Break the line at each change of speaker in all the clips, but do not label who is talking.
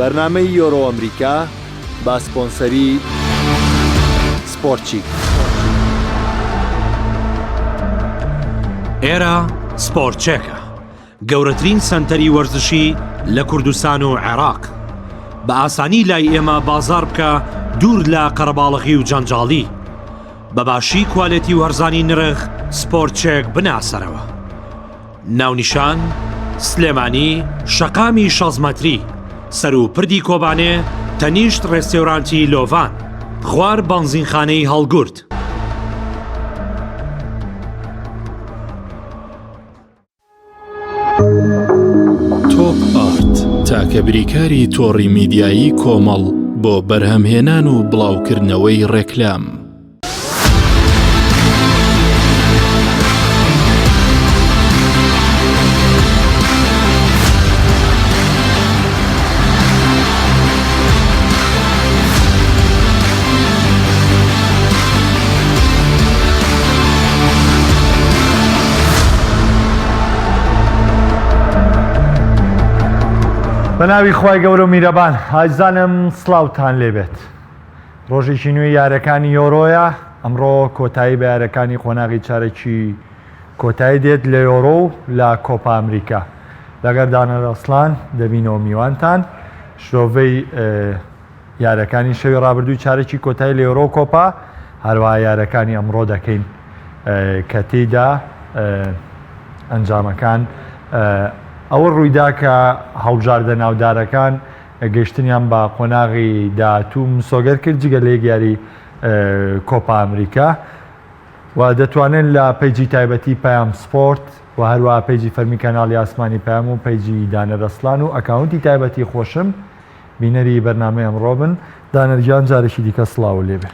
بەرنامەی یۆرۆ ئەمریکا با سپۆنسەری سپۆرتچیک.
ئێرە سپۆرتچێکە، گەورەترین سەنتەری وەرزشی لە کوردستان و عێراق. بە ئاسانی لای ئێمە بازار بکە دوور لە قەرەباڵغی و جەنجاڵی. بەباشی کوالێتی و هەرزانی نرخ سپۆرتچێک بناسەرەوە. ناونیشان سلێمانی شەقامی 16 مەتری، سەر و پردی کۆبانێ، تەنیشت ڕێستێورانتی لۆڤان، خوار بەنزینخانەی هەڵگورد.
تۆپ ئارت تاکە بریکاری تۆڕی میدیایی کۆمەڵ بۆ بەرهەمهێنان و بڵاوکردنەوەی ڕێکلام.
بەناوی خوای گەورە و میرەبان، ئازانم سڵاوتان لێبێت. ڕۆژێکی نوێی یارەکانی یۆرۆیە. ئەمڕۆ کۆتایی بە یارەکانی قۆناغی چارەکی کۆتایی دێت لە یۆرۆ و لە کۆپا ئەمریکا. لەگەر دانەرەسڵان دەبینەوە میوانتان. شۆڤەی یارەکانی شەوی ڕابردووی چارەکی کۆتایی لە یۆرۆ کۆپا، هەروەها یارەکانی ئەمڕۆ دەکەین کە تێیدا ئەنجامەکان ئەوە ڕوویدا کە هەڵبژاردە ناودارەکان گەیشتنیان بە قۆناغی داهاتوو مسۆگەر کرد جگە لە یەکیاری کۆپا ئەمریکا و دەتوانن لە پەیجی تایبەتی پەیام سپۆرت و هەروەها پەیجی فەرمی کەناڵی ئاسمانی پەیام و پەیجی دانەرەسڵان و ئەکاونتی تایبەتی خۆشم بینەری بەرنامەی ئەمڕۆ بن. دانەرگیان جارێکی دیکە سڵاو لێبێ.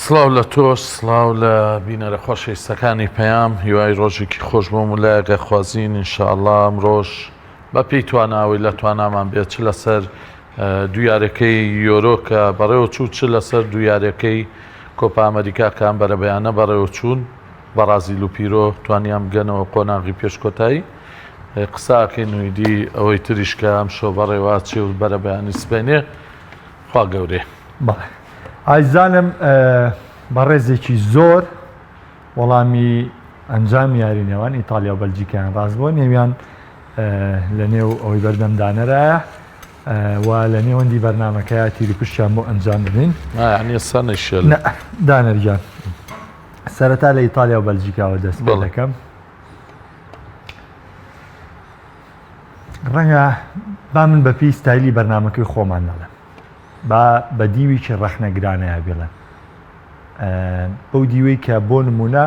سڵاو لە تۆش، سڵاو لە بینەرە خۆشەویستەکانی پەیام. هیوای ڕۆژێکی خۆش بۆم و لایەگە خوازین ئینشاءڵڵا ئەمڕۆژ بە پێی تواناوی لە توانامان بێت چ لەسەر دوویارەکەی یۆرۆ کە بەڕێوە چوو، چ لەسەر دوویارەکەی کۆپا ئەمریکا کە ئەم بەرەبەیانە بەڕێوە چوون بە ڕازیل و پیرۆ توانیان بگەنەوە قۆناغی پێشکۆتایی. قساکەی نوێدی ئەوەی تریش کە ئەم شۆ بەڕێوە چێ و بەرەبەیانی سبێنێ. خوا گەورێ.
بەڵێ ئایزانم بەڕێزێکی زۆر وەڵامی ئەنجام یارینەوەن ئیتاڵیا و بەلجیکایان ڕاست بووە. نێویان لە نێو ئەوەی بەردەمدانەرایە و لە نێوەندی بەرنمەکەیە تیری پشتیان بۆ ئەنجام بدەین. دانەرگیان سەرەتا لە ئیتاڵیا و بەلجیکاوە دەست پێ دەکەم. ڕەنگە با من بە پێی ستایلی بەرنمەکەی خۆمان نەڵێم، بە دیوێکی ڕەخنەگرانەیە بێڵێن. بەو دیوەی کە بۆ نمونە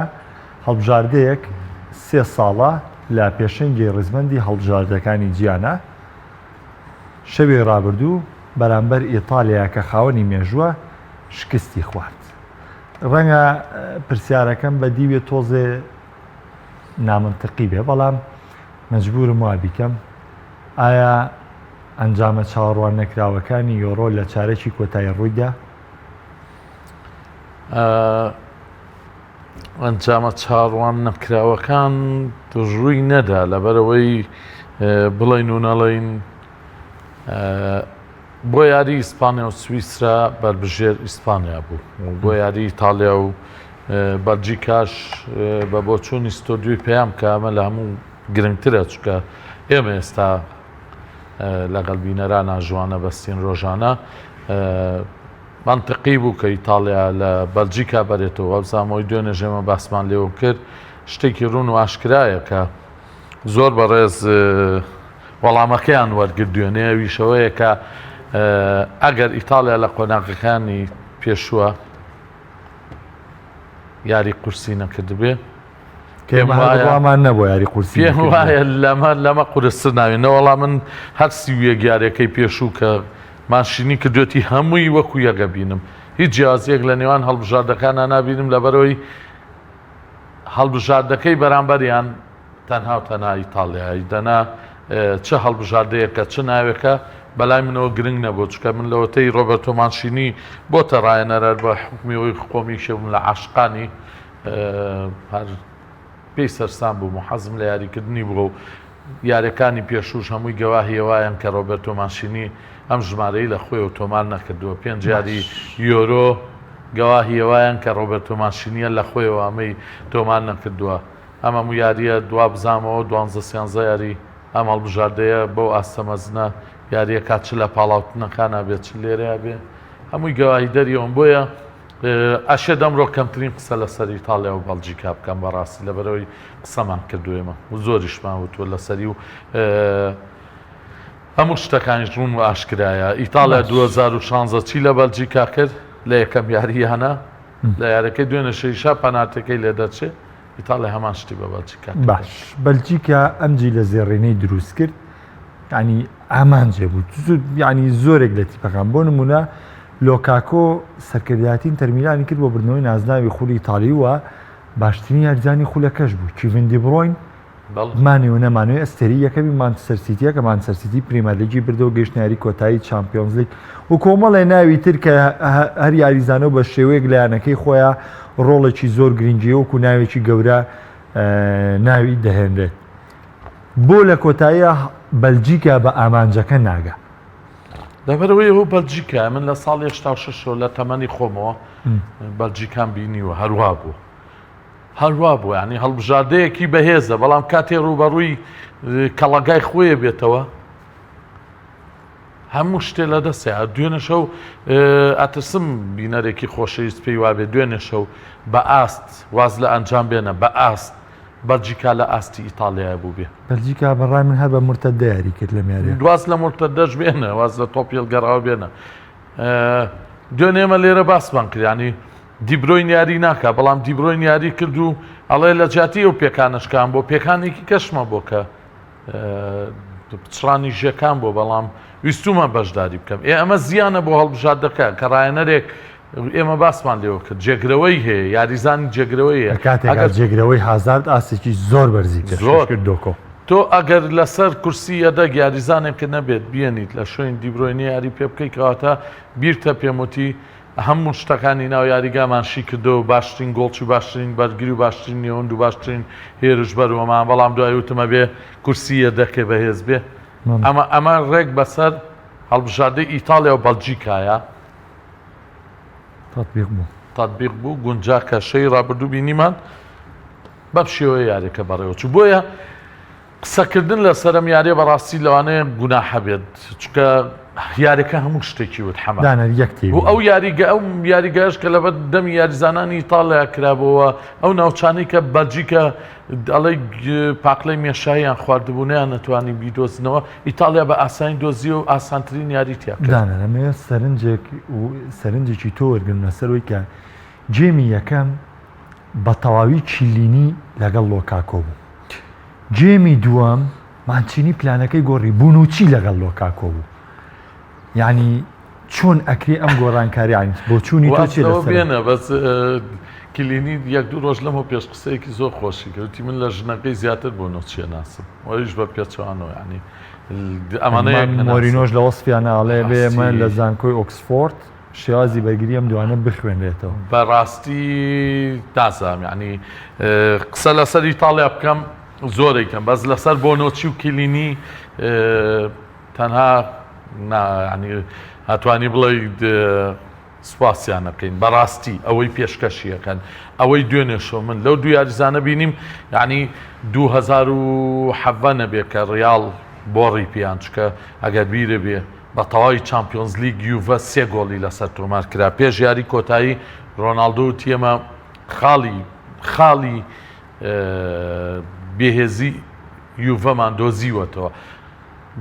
هەڵبژاردەیەک 3 ساڵە لە پێشەنگی ڕزمەندی هەڵبژاردەکانی جیانە شەوی ڕابردوو بەرامبەر ئیتاڵیا کە خاوەنی مێژووە شکستی خوارد. ڕەنگە پرسیارەکەم بە دیوێ تۆزێ نامنتقی بێ، بەڵام مەجبورم وا بیکەم. ئایا ئەنجامە چاوەڕوان نەکراوەکانی یۆرۆ لە چارەکی کۆتایی ڕوویدا؟
ئەنجامە چاڕوان نەکراوەکان ڕووی نەدا، لەبەرەوەی بڵین و نەڵین بۆ یاری ئیسپانیا و سویسرا بەربژێر ئیسپانیا بوو، بۆ یاری ئیتاڵیا و بەلجیکاش بە بۆچوونی ستۆدیۆی پەیام کە ئەمە لە هەموو گرنگترە، چونکە ئێمە ئێستا لەگەڵ بینەران ئاژوانە بەستین ڕۆژانە منطقی بوو کە ئیتاڵیا لە بەلجیکا بەرێتەوە. ئەوزامەوەی دوێنێ ژێمە باسمان لێوە کرد، شتێکی ڕوون و ئاشکرایە کە زۆر بەڕێز وەڵامەکەیان وەرگردوێنێ ویشەوەیە کە ئەگەر ئیتاڵیا لە قۆناغەکانی پێشووە یاری قورسی نەکردبێ،
پێمان نەبوو یاری قورسی،
پێم وایە لەمە قورستر ناوێنە. وەڵام من هەر سیویەک یاریەکەی پێشوو کە ماشینی کردوێتی هەمووی وەکو یەکە بینم، هیچ جیازیەک لە نێوان هەڵبژاردەکانە نابینم، لەبەرەوەی هەڵبژاردەکەی بەرامبەریان تەنها و تەنها ئیتاڵیایی دەنا. چه هەڵبژاردەیەکە چه ناوێکە بەلای منەوە گرنگ نەبوو، چکە من لەوەتەی ڕۆبەرتۆ مانشینی بۆتە ڕایەنەرەر بە حکمیەوەی خۆمی شێبووم لە عاشقانی هەر پێی سەرسان بووم و حەزم لە یاریکردنی بووە و یاریەکانی پێشوش هەمووی گەواهیەوەیان کە ڕۆبێرتۆ مانشینی ئەم ژمارەی لە خۆی و تۆمار نەکردووە 5 یاری یۆرۆ گەواهیەوەیان کە ڕۆبێرتۆ مانشینیە لە خۆیەوە ئەمەی تۆمار نەکردووە ئەمە هەموو یاریە دوا بزانەوە 12 یاری ئەم هەڵبژاردەیە بەو ئاستەمەزنە یاریە کات چ لە پاڵاوتنەکانە بێت چ لێرەیە بێ هەمووی گەواهی دەریەوەم بۆیە ئەشێ دەمڕۆ کەمترین قسە لەسەر ئیتاڵیا و بەلجیکا بکەم بەڕاستی لەبەرەوەی قسەمان کردوێمە و زۆریشمان وتوە لەسەری و هەموو شتەکانیش ڕوون و ئاشکرایە ئیتاڵیا 2016 چی لە بەلجیکا کرد لە یەکەم یاریانە لە یارەکەی دوێنە شەیشا پەناتەکەی لێ دەچێت ئیتاڵیا هەمان شتی بە بەلجیکا
باش بەلجیکا ئەمجی لە زێڕێنەی دروست کرد ینی ئامانجێ بوو ینی زۆرێک لە تیپەکان بۆ نمونە لۆکاکۆ سەرکردایەتین تەرمیلانی کرد بۆ بردنەوەی نازناوی خولی ئیتاڵی وە باشترین یاریزانی خولەکەش بوو کیڤن دی بڕۆین مانێوە نەمانوێ ئەستێری یەکەمی مانچستەر سیتیە کە مانچستەر سیتی پریمەرلیگی بردەوە گەیشتە یاری کۆتایی چامپیۆنز لیگ و کۆمەڵێ ناوی تر کە هەر یاریزانە بە شێوەیەک لە یانەکەی خۆیان ڕۆڵێکی زۆر گرنگیە وەکو ناوێکی گەورە ناوی دەهێنرێت بۆ لە کۆتاییە بەلجیکا بە ئامانجەکە ناگە
لەبەرەوەی ئەوە بەلجیکا من لە ساڵی 86 لە تەمەنی خۆمەوە بەلجیکان بینیوە هەروە بوو ینی هەڵبژاردەیەکی بەهێزە بەڵام کاتێ ڕوبەڕووی کەڵەگای خۆیە بێتەوە هەموو شتێ لە دەستێ دوێنە شەو ئەترسم بینەرێکی خۆشەویست پێی وابێ دوێنێ شەو بە ئاست واز لە ئەنجام بێنە بە ئاست بەلجیکا لە ئاستی ئیتاڵیای بوو بێ
بەلجیکا بەڕای من هەر بە مرتەدە یاری کرد لە میارێ
دواز لە مرتەدەش بێنە واز لە تۆپیل گەڕاوە بێنە دوێنێمە لێرە باسمان کرد ینی دیبرۆین یاری ناکە بەڵام دیبرۆین یاری کرد و ئەڵێ لە جاتی ئەو پێکانشکان بۆ پێکانێکی کەشمە بۆ کە پچڕانی ژێکان بۆ بەڵام ویستومە بەشداری بکەم ئەمە زیانە بۆ هەڵبژاردەکە کە ڕایەنەرێک ئێمە باسمان لێەوە کرد جێگرەوەی هەیە یاریزانی جێگرەوەی هەیە
کاتێک جێگرەوەی هازارد ئاسێکی زۆر بەرزی کرد دۆکۆ
تۆ ئەگەر لەسەر کورسی یەدەگ یاریزانێککە نەبێت بێنیت لە شوێن دیبرۆینی یاری پێ بکەی کەواتە بیرتە پێموتی هەموو شتەکانی ناو یاریگامانشی کردەوە باشترین گۆڵچی باشترین بەرگری و باشترین نێوەند و باشترین هێرش بەروەمان بەڵام دوای وتمە بێ کورسی یەدەکێ بەهێز بێ ئەمە ڕێک بەسەر هەڵبژاردەی ئیتاڵیا و بەلجیکایە تاتبیق بوو گونجا کە شەی ڕابردوو بینیمان بەم شێوەیە یاریەکە بەڕێوە چوو بۆیە قسەکردن لە سەرم یاریە بەڕاستی لەوانەیە گوناحە بێت چکە یاریەکە هەموو شتێکی وت حەما ئەو یاریگەش کە لەبەر دەمی یاریزانانی ئیتاڵیا کرابەوە ئەو ناوچانەی کە بەلجیکە ئەڵێ پاقلەی مێشاییان خواردبوونیان نەتوانی بیدۆزنەوە ئیتاڵیا بە ئاسانی دۆزی و ئاسانترین یاریتیا
دانەمەیە سەرنجێکی تۆ وەرگن لەسەرەوەی کە جێمی یەکەم بە تەواوی چیلینی لەگەڵ لۆکاکۆ بوو جێمی دووەم مانچینی پلانەکەی گۆڕی بوون و چی لەگەڵ لۆکاکۆ بوو یعنی چۆن ئەکری ئەم گۆڕانکاریانی بۆ چوونی
بێنە بەس کلینی یەک دوو ڕۆژ لەمە پێش قسەیەکی زۆر خۆشی کردی من لە ژنەکەی زیاتر بۆ نۆچیە ناسم وەریش بە پێچوانەوە ینی ئەمانەیە
مۆرینۆش لە وەسپیانەڵێ بێمە لە زانکۆی ئۆکسفۆرد شێوازی بەرگری ئەم دوانە بخوێنرێتەوە
بەڕاستی دازام ینی قسە لەسەر ئیتاڵیا بکەم زۆرێکم بەس لەسەر بۆ نۆچی و کلینی تەنها ینی هاتوانی بڵێ سوپاسیان نەکەین بەڕاستی ئەوەی پێشکەشیەکەن ئەوەی دوێنێشەوە من لەو دوو یاریزانە بینیم یعنی 2007 نەبێ کە ڕیاڵ بۆڕی پیان چکە ئەگەر بیرە بێ بە تەواوی چامپیۆنز لیگ یوڤە 3 گۆڵی لەسەر تۆمار کرا پێش یاری کۆتایی ڕۆناڵدۆ و تیەمە خاڵی بێهێزی یوڤەمان دۆزیوەتەوە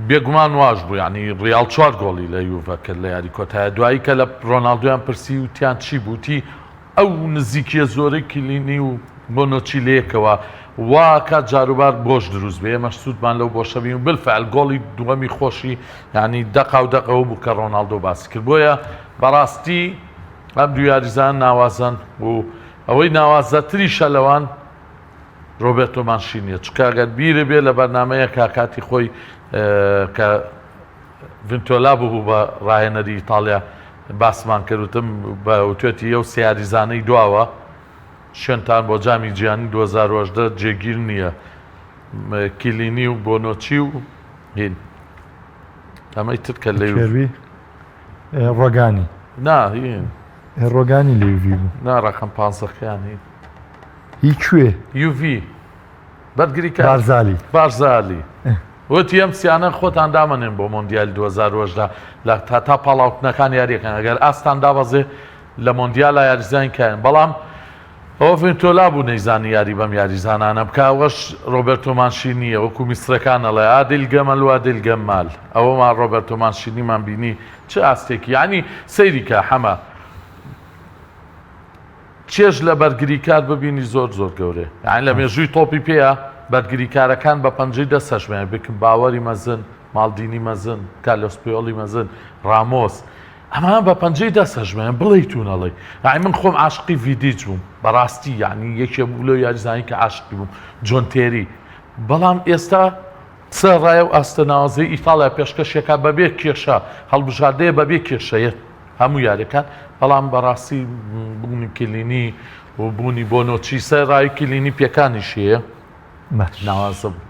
بێگومان واش بوو ینی ڕیاڵ 4 گۆڵی لە یوڤە کرد لە یاری کۆتایە دوایی کە لە ڕۆناڵدۆیان پرسی وتیان چی بووتی ئەو نزیکیە زۆرەی کلینی و بۆ نۆچی لەیەکەوە وا کات جاروبار بۆش دروست بێ ئێمەش سوودمان لەو بۆشە بین و بالفعل گۆڵی دووەمی خۆشی ینی دەقا و دەقەوە بوو کە ڕۆناڵدۆ باسی کرد بۆیە بەڕاستی ئەم دوو یاریزان ناوازان و ئەوەی ناوازەتریشە لەوان ڕۆبێرتۆ مانشینیە چکە ئەگەر بیرە بێ لە بەرنامەیە کاکاتی خۆی کە ڤنتۆلا بوو بە ڕاهێنەری ئیتاڵیا باسمان کردوتم بە وتێتی ئەو سیاریزانەی دواوە شوێنتان بۆ جامی جیانی 2010 جێگیر نییە کیلینی و بۆنۆچی و هین ئەمەی ترکە لێ
شێروی ڕۆگانی
ناهین
ڕۆگانی لێوی بوو
ناڕەکەم پانزەکەیان هین
هی کوێ
یوڤ بەرگریکە بارزالی وتی ئەم سیانە خۆتان دامەنێن بۆ مۆندیال 2010 لە تا پاڵاوتنەکان یاریەکەن ئەگەر ئاستان دابەزێ لە مۆندیالە یاریزانکەن بەڵام ئەوە تۆلا بوو نەیزانی یاری بەم یاریزانانە بکوەش ڕۆبەرتۆ مانشینیە وەکو میسرەکانەڵێ ئادیلگەمەل و ئادیلگەم مال ئەوەمان ڕۆبەرتۆ مانشینیمان بینی چه ئاستێکی یعنی سەیریکە حەمە چێژ لە بەرگریکار ببینی زۆر گەورێ یعنی لە مێژووی تۆپی پێیە بەرگریکارەکان بە پەنجەی دەسەشمێن بکن باوەری مەزن ماڵدینی مەزن کالۆسپیۆڵی مەزن ڕامۆس ئەمان بە پەنجەی دەسەژمێن بڵیتونەڵێ یعنی من خۆم عاشقی ڤیدیچ بووم بەڕاستی یعنی یەکێ بوو لەو یاریزانی کە عاشقی بووم جۆن تێری بەڵام ئێستا سەرڕایە و ئاستەناوازەی ئیتاڵیا پێشکەشێکە بەبێ کێشە هەڵبژاردەیە بەبێ کێشەیە هەموو یاریەکان بەڵام بەڕاستی بوونی کلینی و بوونی بۆنۆچی سەرڕای کلینی پێکانیشیە ناوازە بوو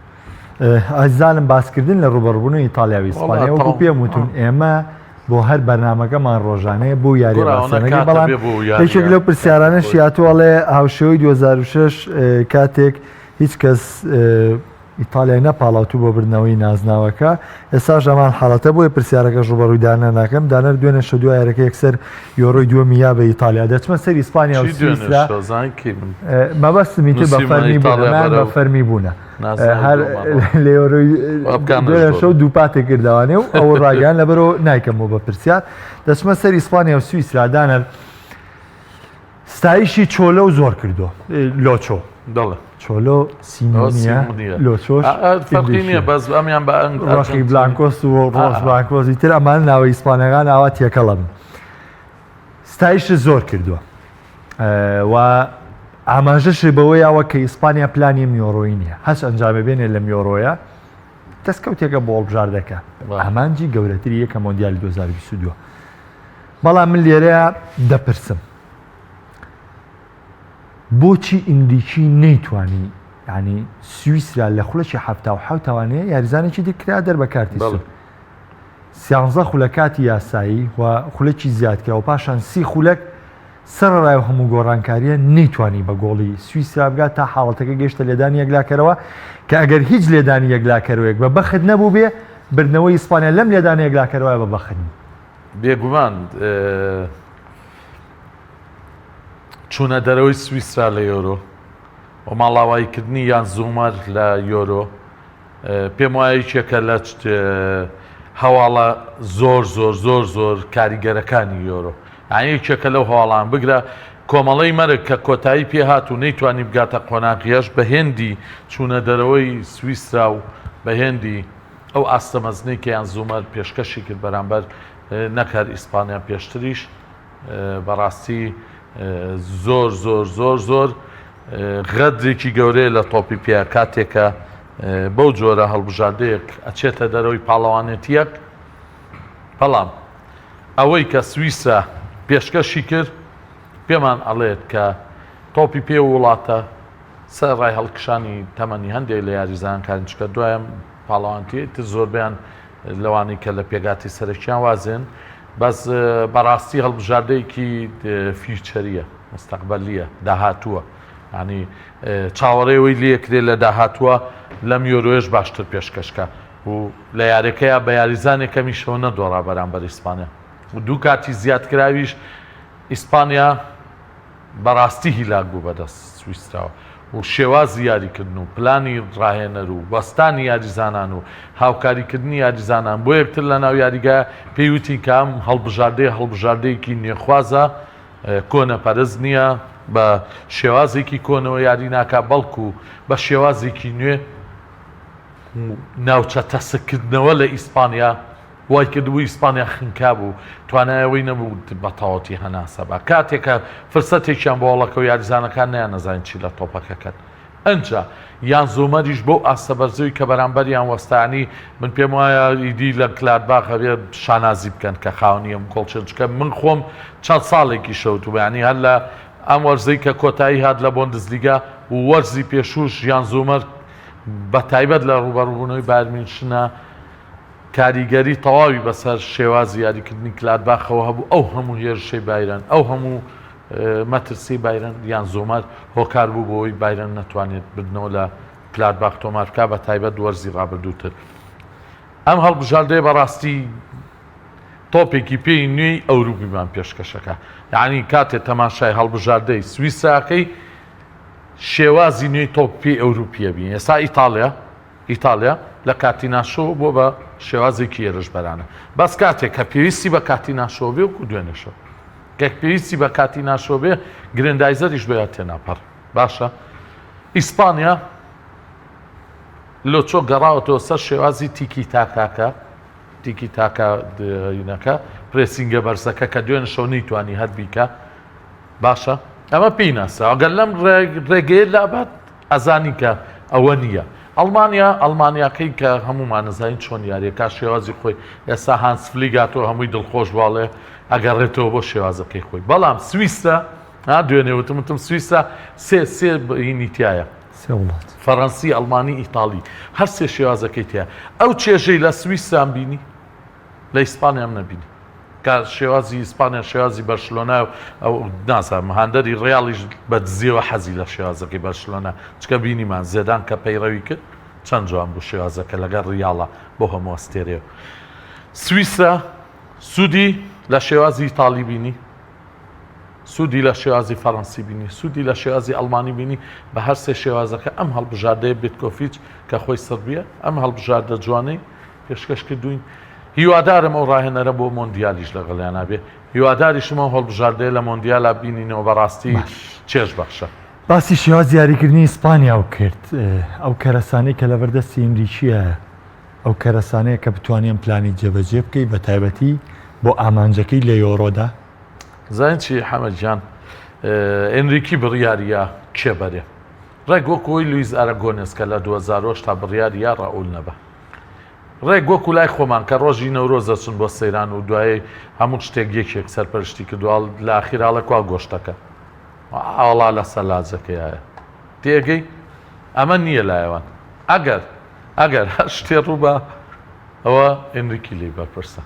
ئازانم باسکردن لە ڕوبەڕبوونی ئیتالیاوی ئیسپانیا وەکو پێم وتون ئێمە بۆ هەر بەرنامەکەمان ڕۆژانەیە بۆ یاری باسەنەکە بەڵام یەکێک لەو پرسیارانە شیاتوەڵێ هاوشێوەی 2006 کاتێک هیچ کەس ئیتالیای نەپاڵاوتوو بۆ بردنەوەی نازناوەکە ئێستا ژەمان حاڵەتە بۆیە پرسیارەکە ڕوبەڕووی دانە ناکەم دانەر دوێنێ شە دوای یارەکە یەکسەر یۆرۆی دووەمی یا بە ئیتالیا دەچمە سەر ئیسپانیا و سویسرا مەبەستمی تر بە فەرمی بوونەمان بە فەرمی بوونە هەر لە یۆرۆی دوێنێ شە دووپاتێک کردوانێ و ئەوە ڕاگەیان لەبەرەوە نایکەمەوە بە پرسیار دەچمە سەر ئیسپانیا و سویسرا دانەر ستایشی چۆلە و زۆر کردو لۆچۆ چۆلۆ سیمۆنیە لۆچۆش
فەرقی نییە بەس ئەمیان بە
ڕۆخی بلانکۆس و ڕۆژ بلانکۆزی تر ئەمان ناوە ئیسپانیەکان ئاوا تێکەڵە بن ستایش زۆر کردووە و ئاماژەش بەوەی ئەوە کە ئیسپانیا پلانی میۆڕۆی نییە هەچ ئەنجامە بێنێ لە میۆڕۆیە دەستکەوتێکە بۆ هەڵبژاردەکە ئەمانجی گەورەتری یەکە مۆندیالی 2022 بەڵام من لێرەیە دەپرسم بۆچی ئینگلیشی نەیتوانی ینی سویسرا لە خوڵەکی 1970 یاریزانێکی دیکرا دەربەکارتی سوور 13 خولەکاتی یاسایی و خوڵێکی زیادکرا و پاشان 30 خولەک سەرڕای و هەموو گۆڕانکاریە نەیتوانی بە گۆڵی سویسرا بگات تا حاڵەتەکە گەیشتە لێدانی یەکلاکەرەوە کە ئەگەر هیچ لێدانی یەکلاکەرەوەیەک بە بەخت نەبوو بێ بردنەوەی ئیسپانیا لەم لێدانی یەکلاکەرەوە بە بەخت
بێگومان چوونە دەرەوەی سویسرا لە یۆرۆ و ماڵاواییکردنی یان زومەر لە یۆرۆ پێم وایە یەکێکە لە هەواڵە زۆر کاریگەرەکانی یۆرۆ یعنی یەکێکە لەو هەواڵان بگرە کۆمەڵەی مەرگ کە کۆتایی پێهات و نەیتوانی بگاتە قۆناغیەش بە هێندی چوونە دەرەوەی سویسرا و بە هێندی ئەو ئاستەمەزنەی کە یان زومەر پێشکەشی کرد بەرامبەر نەکار ئیسپانیا پێشتریش بەڕاستی زۆر غەدرێکی گەورەیە لە تۆپی پێ کاتێکە بەو جۆرە هەڵبژاردەیەک ئەچێتە دەرەوەی پاڵەوانێتیەک بەڵام ئەوەی کە سویسرا پێشکەشی کرد پێمان ئەڵێت کە تۆپی پێ وڵاتە سەر ڕای هەڵکشانی تەمەنی هەندێک لە یاریزانکان چکە دوایە پاڵەوانێتی زۆربیان لەوانەی کە لە پێگاتی سەرکیان وازێن بەس بەڕاستی هەڵبژاردەیەکی فیوچەریە مستەقبەلیە داهاتووە ینی چاوەڕێەوەی لێکرێ لە داهاتووە لەم یۆرۆیش باشتر پێشکەشکە و لە یاریەکەیە بە یاریزانێکەمی شەو نەدۆڕا بەرامبەر ئیسپانیا و دوو کاتی زیادکراویش ئیسپانیا بەڕاستی هیلاک بوو بەدەست سویسراوە و شێوازی یاریکردن و پلانی ڕاهێنەر و وەستانی یاریزانان و هاوکاریکردنی یاریزانان بۆ یەکتر لە ناو یاریگە پێیوتی کام هەڵبژاردەیەکی نێخوازە کۆنەپەرز نییە بە شێوازێکی کۆنەوە یاری ناکا بەڵکو بە شێوازێکی نوێ ناوچە تەسەکردنەوە لە ئیسپانیا وای کردبوو ئیسپانیا خنکا بوو توانایەوەی نەبوو بە تەواوەتی هەناسە بە کاتێکە فرسەتێکیان بۆ وڵەکە و یاریزانەکان نیان نەزانین چی لە تۆپەکەکەن ئەنجا یان زۆمەریش بۆ ئاستەبەرزەوەی کە بەرامبەریان وەستانی من پێم وایە ئیدی لە کلادباخە بێ شانازی بکەن کە خاوەنیە کۆڵچنچکە من خۆم چەند ساڵێکی شەوت و بەیانی هەر لە ئەم وەرزەی کە کۆتایی هات لە بۆندزلیگا و وەرزی پێشوش یان زۆمەر بە تایبەت لە ڕوبەڕووبوونەوەی بارمینشنە کاریگەری تەواوی بەسەر شێوازی یاریکردنی کلادباخەوە هەبوو ئەو هەموو هێرشەی بایران ئەو هەموو مەترسی بایران یان زۆمار هۆکار بوو بۆەوەی بایران نەتوانێت بردنەوە لە کلادباخ تۆمارکە بە تایبەت وەرزی ڕابردووتر. ئەم هەڵبژاردەیە بەڕاستی تۆپێکی پێی نوێی ئەوروپیمان پێشکەشەکە، یعنی کاتێک تەماشای هەڵبژاردەی سویساکەی شێوازی نوێی تۆپی ئەوروپیە بین. ئێستا ئیتاڵیا لە کاتی ناشۆ بۆ بە شێوازێکی هێرشبەرانە، بەس کاتێک کە پێویستی بە کاتی ناشۆ بێ وکو دوێنێشەوە کە پێویستی بە کاتی ناشۆ بێ گرێندایزەریش بۆیە تێناپەڕ. باشە ئیسپانیا لۆچۆ گەڕاوەتەوە سەر شێوازی تیکی تاکەینەکە پرێسینگە بەرزەکە کە دوێنشەوە نەیتوانی هەر بیکە. باشە ئەمە پێی ناسا ئەگەر لەم ڕێگەیە لابات ئەزانی کە ئەوە نییە. ئەڵمانیاکەی کە هەمومان نزانین چۆن یاریەکە شێوازی خۆی ئێستا هانس فلیگاتەوە هەمووی دڵخۆش واڵێ ئەگەڕێتەوە بۆ شێوازەکەی خۆی. بەڵام سویسە دوێنێوتم سویسە سێ هینیتیایە، فەڕەنسی، ئەڵمانی، ئیتاڵی، هەر سێ شێوازەکەی تەیە. ئەو چێژەی لە سویسان بینی لە ئیسپانیام نەبینی، کە شێوازی ئیسپانیا شێوازی بەرشلۆنا ئەو نازانم هاندەری ڕیاڵیش بە دزیەوە حەزی لە شێوازەکەی بەرشلۆنا چکە بینیمان زێدان کە پەیڕەوی کرد چەند جوان بوو شێوازەکە لەگەڵ ڕیاڵە بۆ هەموو ئەستێرەوە. سویسە سوودی لە شێوازی ئیتاڵی بینی، سوودی لە شێوازی فەڕەنسی بینی، سوودی لە شێوازی ئەڵمانی بینی. بە هەر سێ شێوازەکە ئەم هەڵبژاردەیە بیتکۆفیچ کە خۆی سەربیە ئەم هەڵبژاردە جوانەی پێشکەش کردوین. هیوادارم ئەو ڕاهێنەرە بۆ مۆندیالیش لەگەڵیان نابێ، هیواداریشمە هەڵبژاردەیە لە مۆندیالا بینینەوە بەڕاستی چێژ بەخشە.
باسی شێواز یاریکردنی ئیسپانیا کرد، ئەو کەرەسانەی کە لە بەردەستی ئەمریکیە، ئەو کەرەسانەیە کە بتوانین پلانی جێبەجێ بکەی بە تایبەتی بۆ ئامانجەکەی لە یۆرۆدا.
زین چی حەمەدجان ئەنریکی بڕیاریە کێبەرێ ڕێک وەکوی لویز ئەرەگۆنس کە لە 2008 تا بڕیاریە ڕاول نەبە، ڕێک وەکو لای خۆمان کە ڕۆژی نەورۆزە چون بۆ سەیران و دوایی هەموو شتێک یەکێک سەرپەرشتی کردووە لە ئاخیراڵە کوا گۆشتەکە ئاڵا لە سەلاجەکەیایە تێگەی ئەمە نییە لایەوان. ئەگەر هەر شتێ ڕوو بە ئەوە ئەنریکی لی بەرپرسە،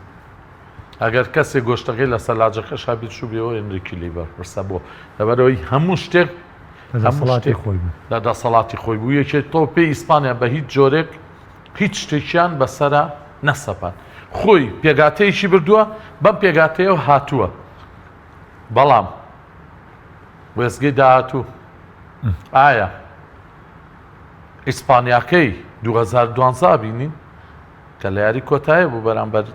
ئەگەر کەسێک گۆشتەکەی لە سەلاجەکە شابیت شوبیەوە ئەنریکی لی بەرپرسە بۆ لەبەرەوەی هەموو شتێک لە دەسەڵاتی خۆی بوو. یەکێت تۆ پێی ئیسپانیا بە هیچ جۆرێک هیچ شتێکیان بەسەرە نەسەپان، خۆی پێگاتەیەکی بردووە بەم پێگاتەیە هاتووە، بەڵام وێزگەی داهاتوو ئایا ئیسپانیاکەی 2012 بینین کە لە یاری کۆتایی بوو بەرامبەر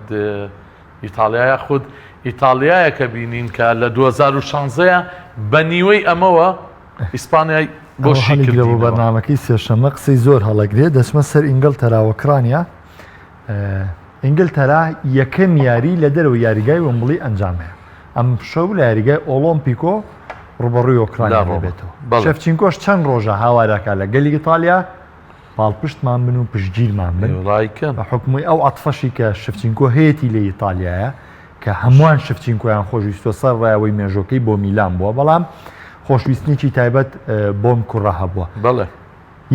ئیتاڵیایە خود ئیتاڵیایە کە بینین کە لە 2016 بە نیوەی ئەمەوە ئیسپانیای بۆشی کردەوە.
بەرنامەکەی سێشەمە قسەی زۆر هەڵەگرێت دەچمە سەر ئینگلتەرا ئۆکرانیا. ئینگلتەرا یەکەم یاری لە دەرەوە یاریگای ومبڵی ئەنجامەیە، ئەم شەو لە یاریگای ئۆلۆمپیکۆ ڕوبەڕووی ئۆکرانیا بێتەوە. شەفچینکۆش چەند ڕۆژە هاوارەکە لە گەلی ئیتاڵیا پاڵپشتمان بن و پشتگیرمان بن بە حکومی ئەو عەتفەشی کە شەفچینکۆ هەیەی لە ئیتالیایە کە هەمووان شەفچینکۆیان خۆشویستۆ سەر ڕایەوەی مێژۆکەی بۆ میلان بووە، بەڵام خۆشویستنیی تایبەت بۆم کوڕە هەبووە.
بەڵێ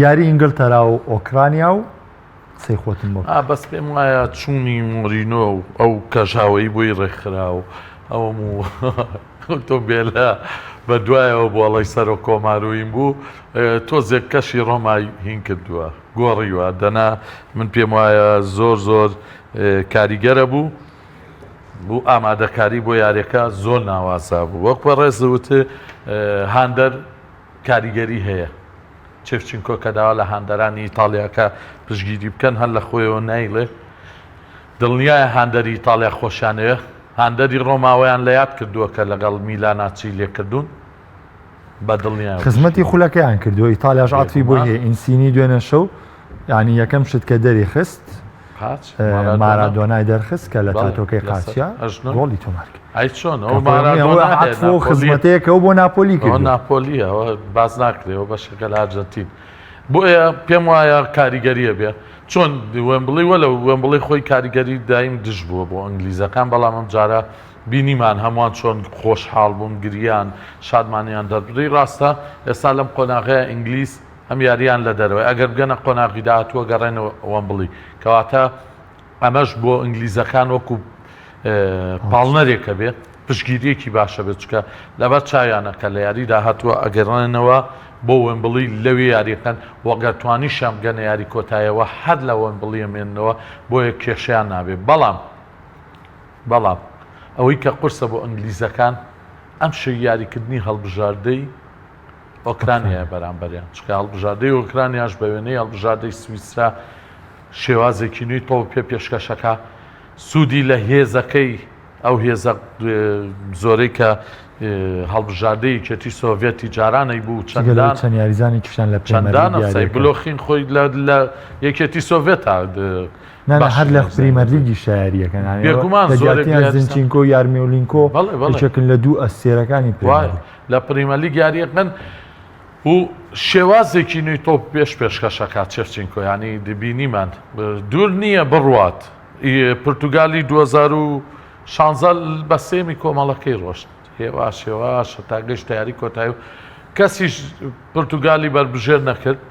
یاری ئینگلتەرا و ئۆکرانیا و قسەی خۆتم بۆ
بەس پێم وایە چوونی مۆرینۆ و ئەو کەژاوەی بۆی ڕێکخرا و ئەوم تۆ بێلە بە دوایەوە بۆڵی سەر و کۆمارویم بوو تۆزێک کەشی ڕۆمای هین کردووە گۆڕیوە دەنا من پێم وایە زۆر کاریگەرە بوو ئامادەکاری بۆ یاریەکە زۆر ناوازا بوو. وەک بە ڕێزوتە هاندەر کاریگەری هەیە، چێفچینکۆ کە داوا لە هاندەرانی ئیتاڵیاکە پشگیری بکەن هەر لە خۆیەوە نایڵێ دڵنیایە هاندەری ئیتاڵیا خۆشیانەیە. هاندەری ڕۆماوەیان لە یاد کردووە کە لەگەڵ میلاناچی لێکردوون بە دڵنیایە
خزمەتی خولەکەیان کردووە. ئیتالیاش عاتفی بۆ هەیە ئینسینی دوێنە شەو ینی یەکەم شت کە دەری خست مارادۆنای دەرخست کە لە تاتۆکەی قاچیا گۆڵی تۆمارک
ئەی چۆن ئەو
خزمەتەیەکە و بۆ ناپۆلی کرد
ناپۆلیەوە باز ناکرێەوە بەشەکە لە ئارجەنتین بۆیە پێم وایە کاریگەریە بێ چۆن وێمبڵی وەلە وێمبڵی خۆی کاریگەری دایم دژ بووە بۆ ئەنگلیزەکان، بەڵام ئەم جارە بینیمان هەمووان چۆن خۆشحاڵ بوون گریان شادمانیان دەربڕی. ڕاستە ئێستا لەم قۆناغەیە ئینگلیز ئەم یاریان لە دەرەوەی ئەگەر بگەنە قۆناغی داهاتووە گەڕێنەوە وەمبڵی کەواتە ئەمەش بۆ ئینگلیزەکان وەکو پاڵنەرێکە بێت پشگیریەکی باشە بێت چکە لەبەر چاویانەکە لە یاری داهاتووە ئەگەڕێنەوە بۆ وەمبڵی لەوێ یاریەکەن وەگەر توانیشیان بگەنە یاری کۆتاییەوە هەر لە وەمبڵی ئەمێننەوە بۆیە کێشیان نابێت بەڵام ئەوەی کە قورسە بۆ ئینگلیزەکان ئەم شەوی یاریکردنی هەڵبژاردەی ئۆکرانیا بەرامبەریان چکە هەڵبژاردەی ئۆکرانیاش بە وێنەی هەڵبژاردەی سویسرا شێوازێکی نوێی تۆ پێ پێشکەشەکە سوودی لە هێزەکەی ئەو هێزە زۆرەی کە هەڵبژاردەی کێتی سۆڤێتی جارانەی بوو
چەند یاریزانی کشتان لە
چەندانە بلۆخین خۆی لە یەکێتی سۆڤێتە
هەر لە پریمەرلیگی شایەریەکەن زنچینکۆ یارمیۆلینکۆ چێکن لە دوو ئەستێرەکانی
لە پریمەرلیگ یاریەکەن و شێوازێکی نوێی تۆ پێشکەشەکە چێفچینکۆ ینی دبینیمان دوور نییە بڕوات پرتوگالی 2016 بە سێمی کۆمەڵەکەی ڕۆشت هێواش تا گەیشتە یاری کۆتایی و کەسیش پرتوگالی بربژێر نەکرد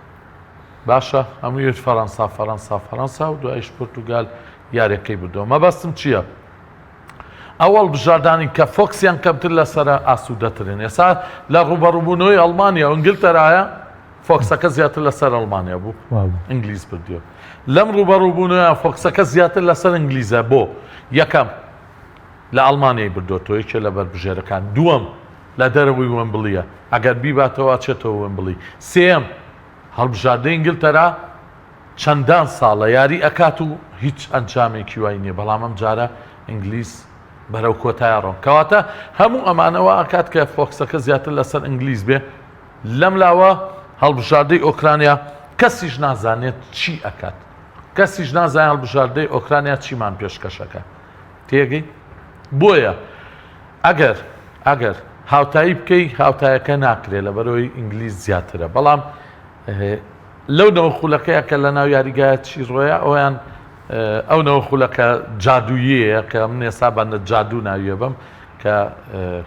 باشە هەمووی فەڕەنسا و دوایش پرتوگال یاریەکەی بردەوە مەبەستم چییە؟ ئەوەڵ بژاردانی کە فۆکسیان کەمتر لەسرە ئاسوودەترن ێستا لە ڕوبەڕووبوونەوەی ئەڵمانیا و ئینگلتەرایە فۆکسەکە زیاتر لەسەر ئەڵمانیا بوو ئینگلیز بردیەوە لەم ڕوبەڕووبوونەوە فۆکسەکە زیاتر لەسەر ئینگلیزە بۆ یەکەم لە ئەڵمانیای بردۆتەوە یەکێ لە بەربژێرەکان دووەم لە دەرەوەی وەمبڵیە ئەگەر بیباتەوە چێتەوە وەمبڵی سێم هەڵبژاردەی ئینگلتەرا چەندان ساڵە یاری ئەکات و هیچ ئەنجامێکی وای نییە بەڵام ئەم جارە ئینگلیز بەرەو کۆتایە ڕۆن کەواتە هەموو ئەمانەوە ئەکات کە فۆکسەکە زیاتر لەسەر ئینگلیز بێ لەم لاوە هەڵبژاردەی ئۆکرانیا کەسیش نازانێت چی ئەکات کەسیش نازانێت هەڵبژاردەی ئۆکرانیا چیمان پێشکەشەکە تێگەی بۆیە ئەگەر هاوتایی بکەی هاوتایەکە ناکرێت لە بەرەوەی ئینگلیز زیاترە بەڵام لەو نەوە خولەکەیە کە لە ناو یاریگایە چی ڕۆیە ئەویان ئەو نەوە خولەکە جادوویەیە کە من ێستا بەندە جادوو ناویە بم کە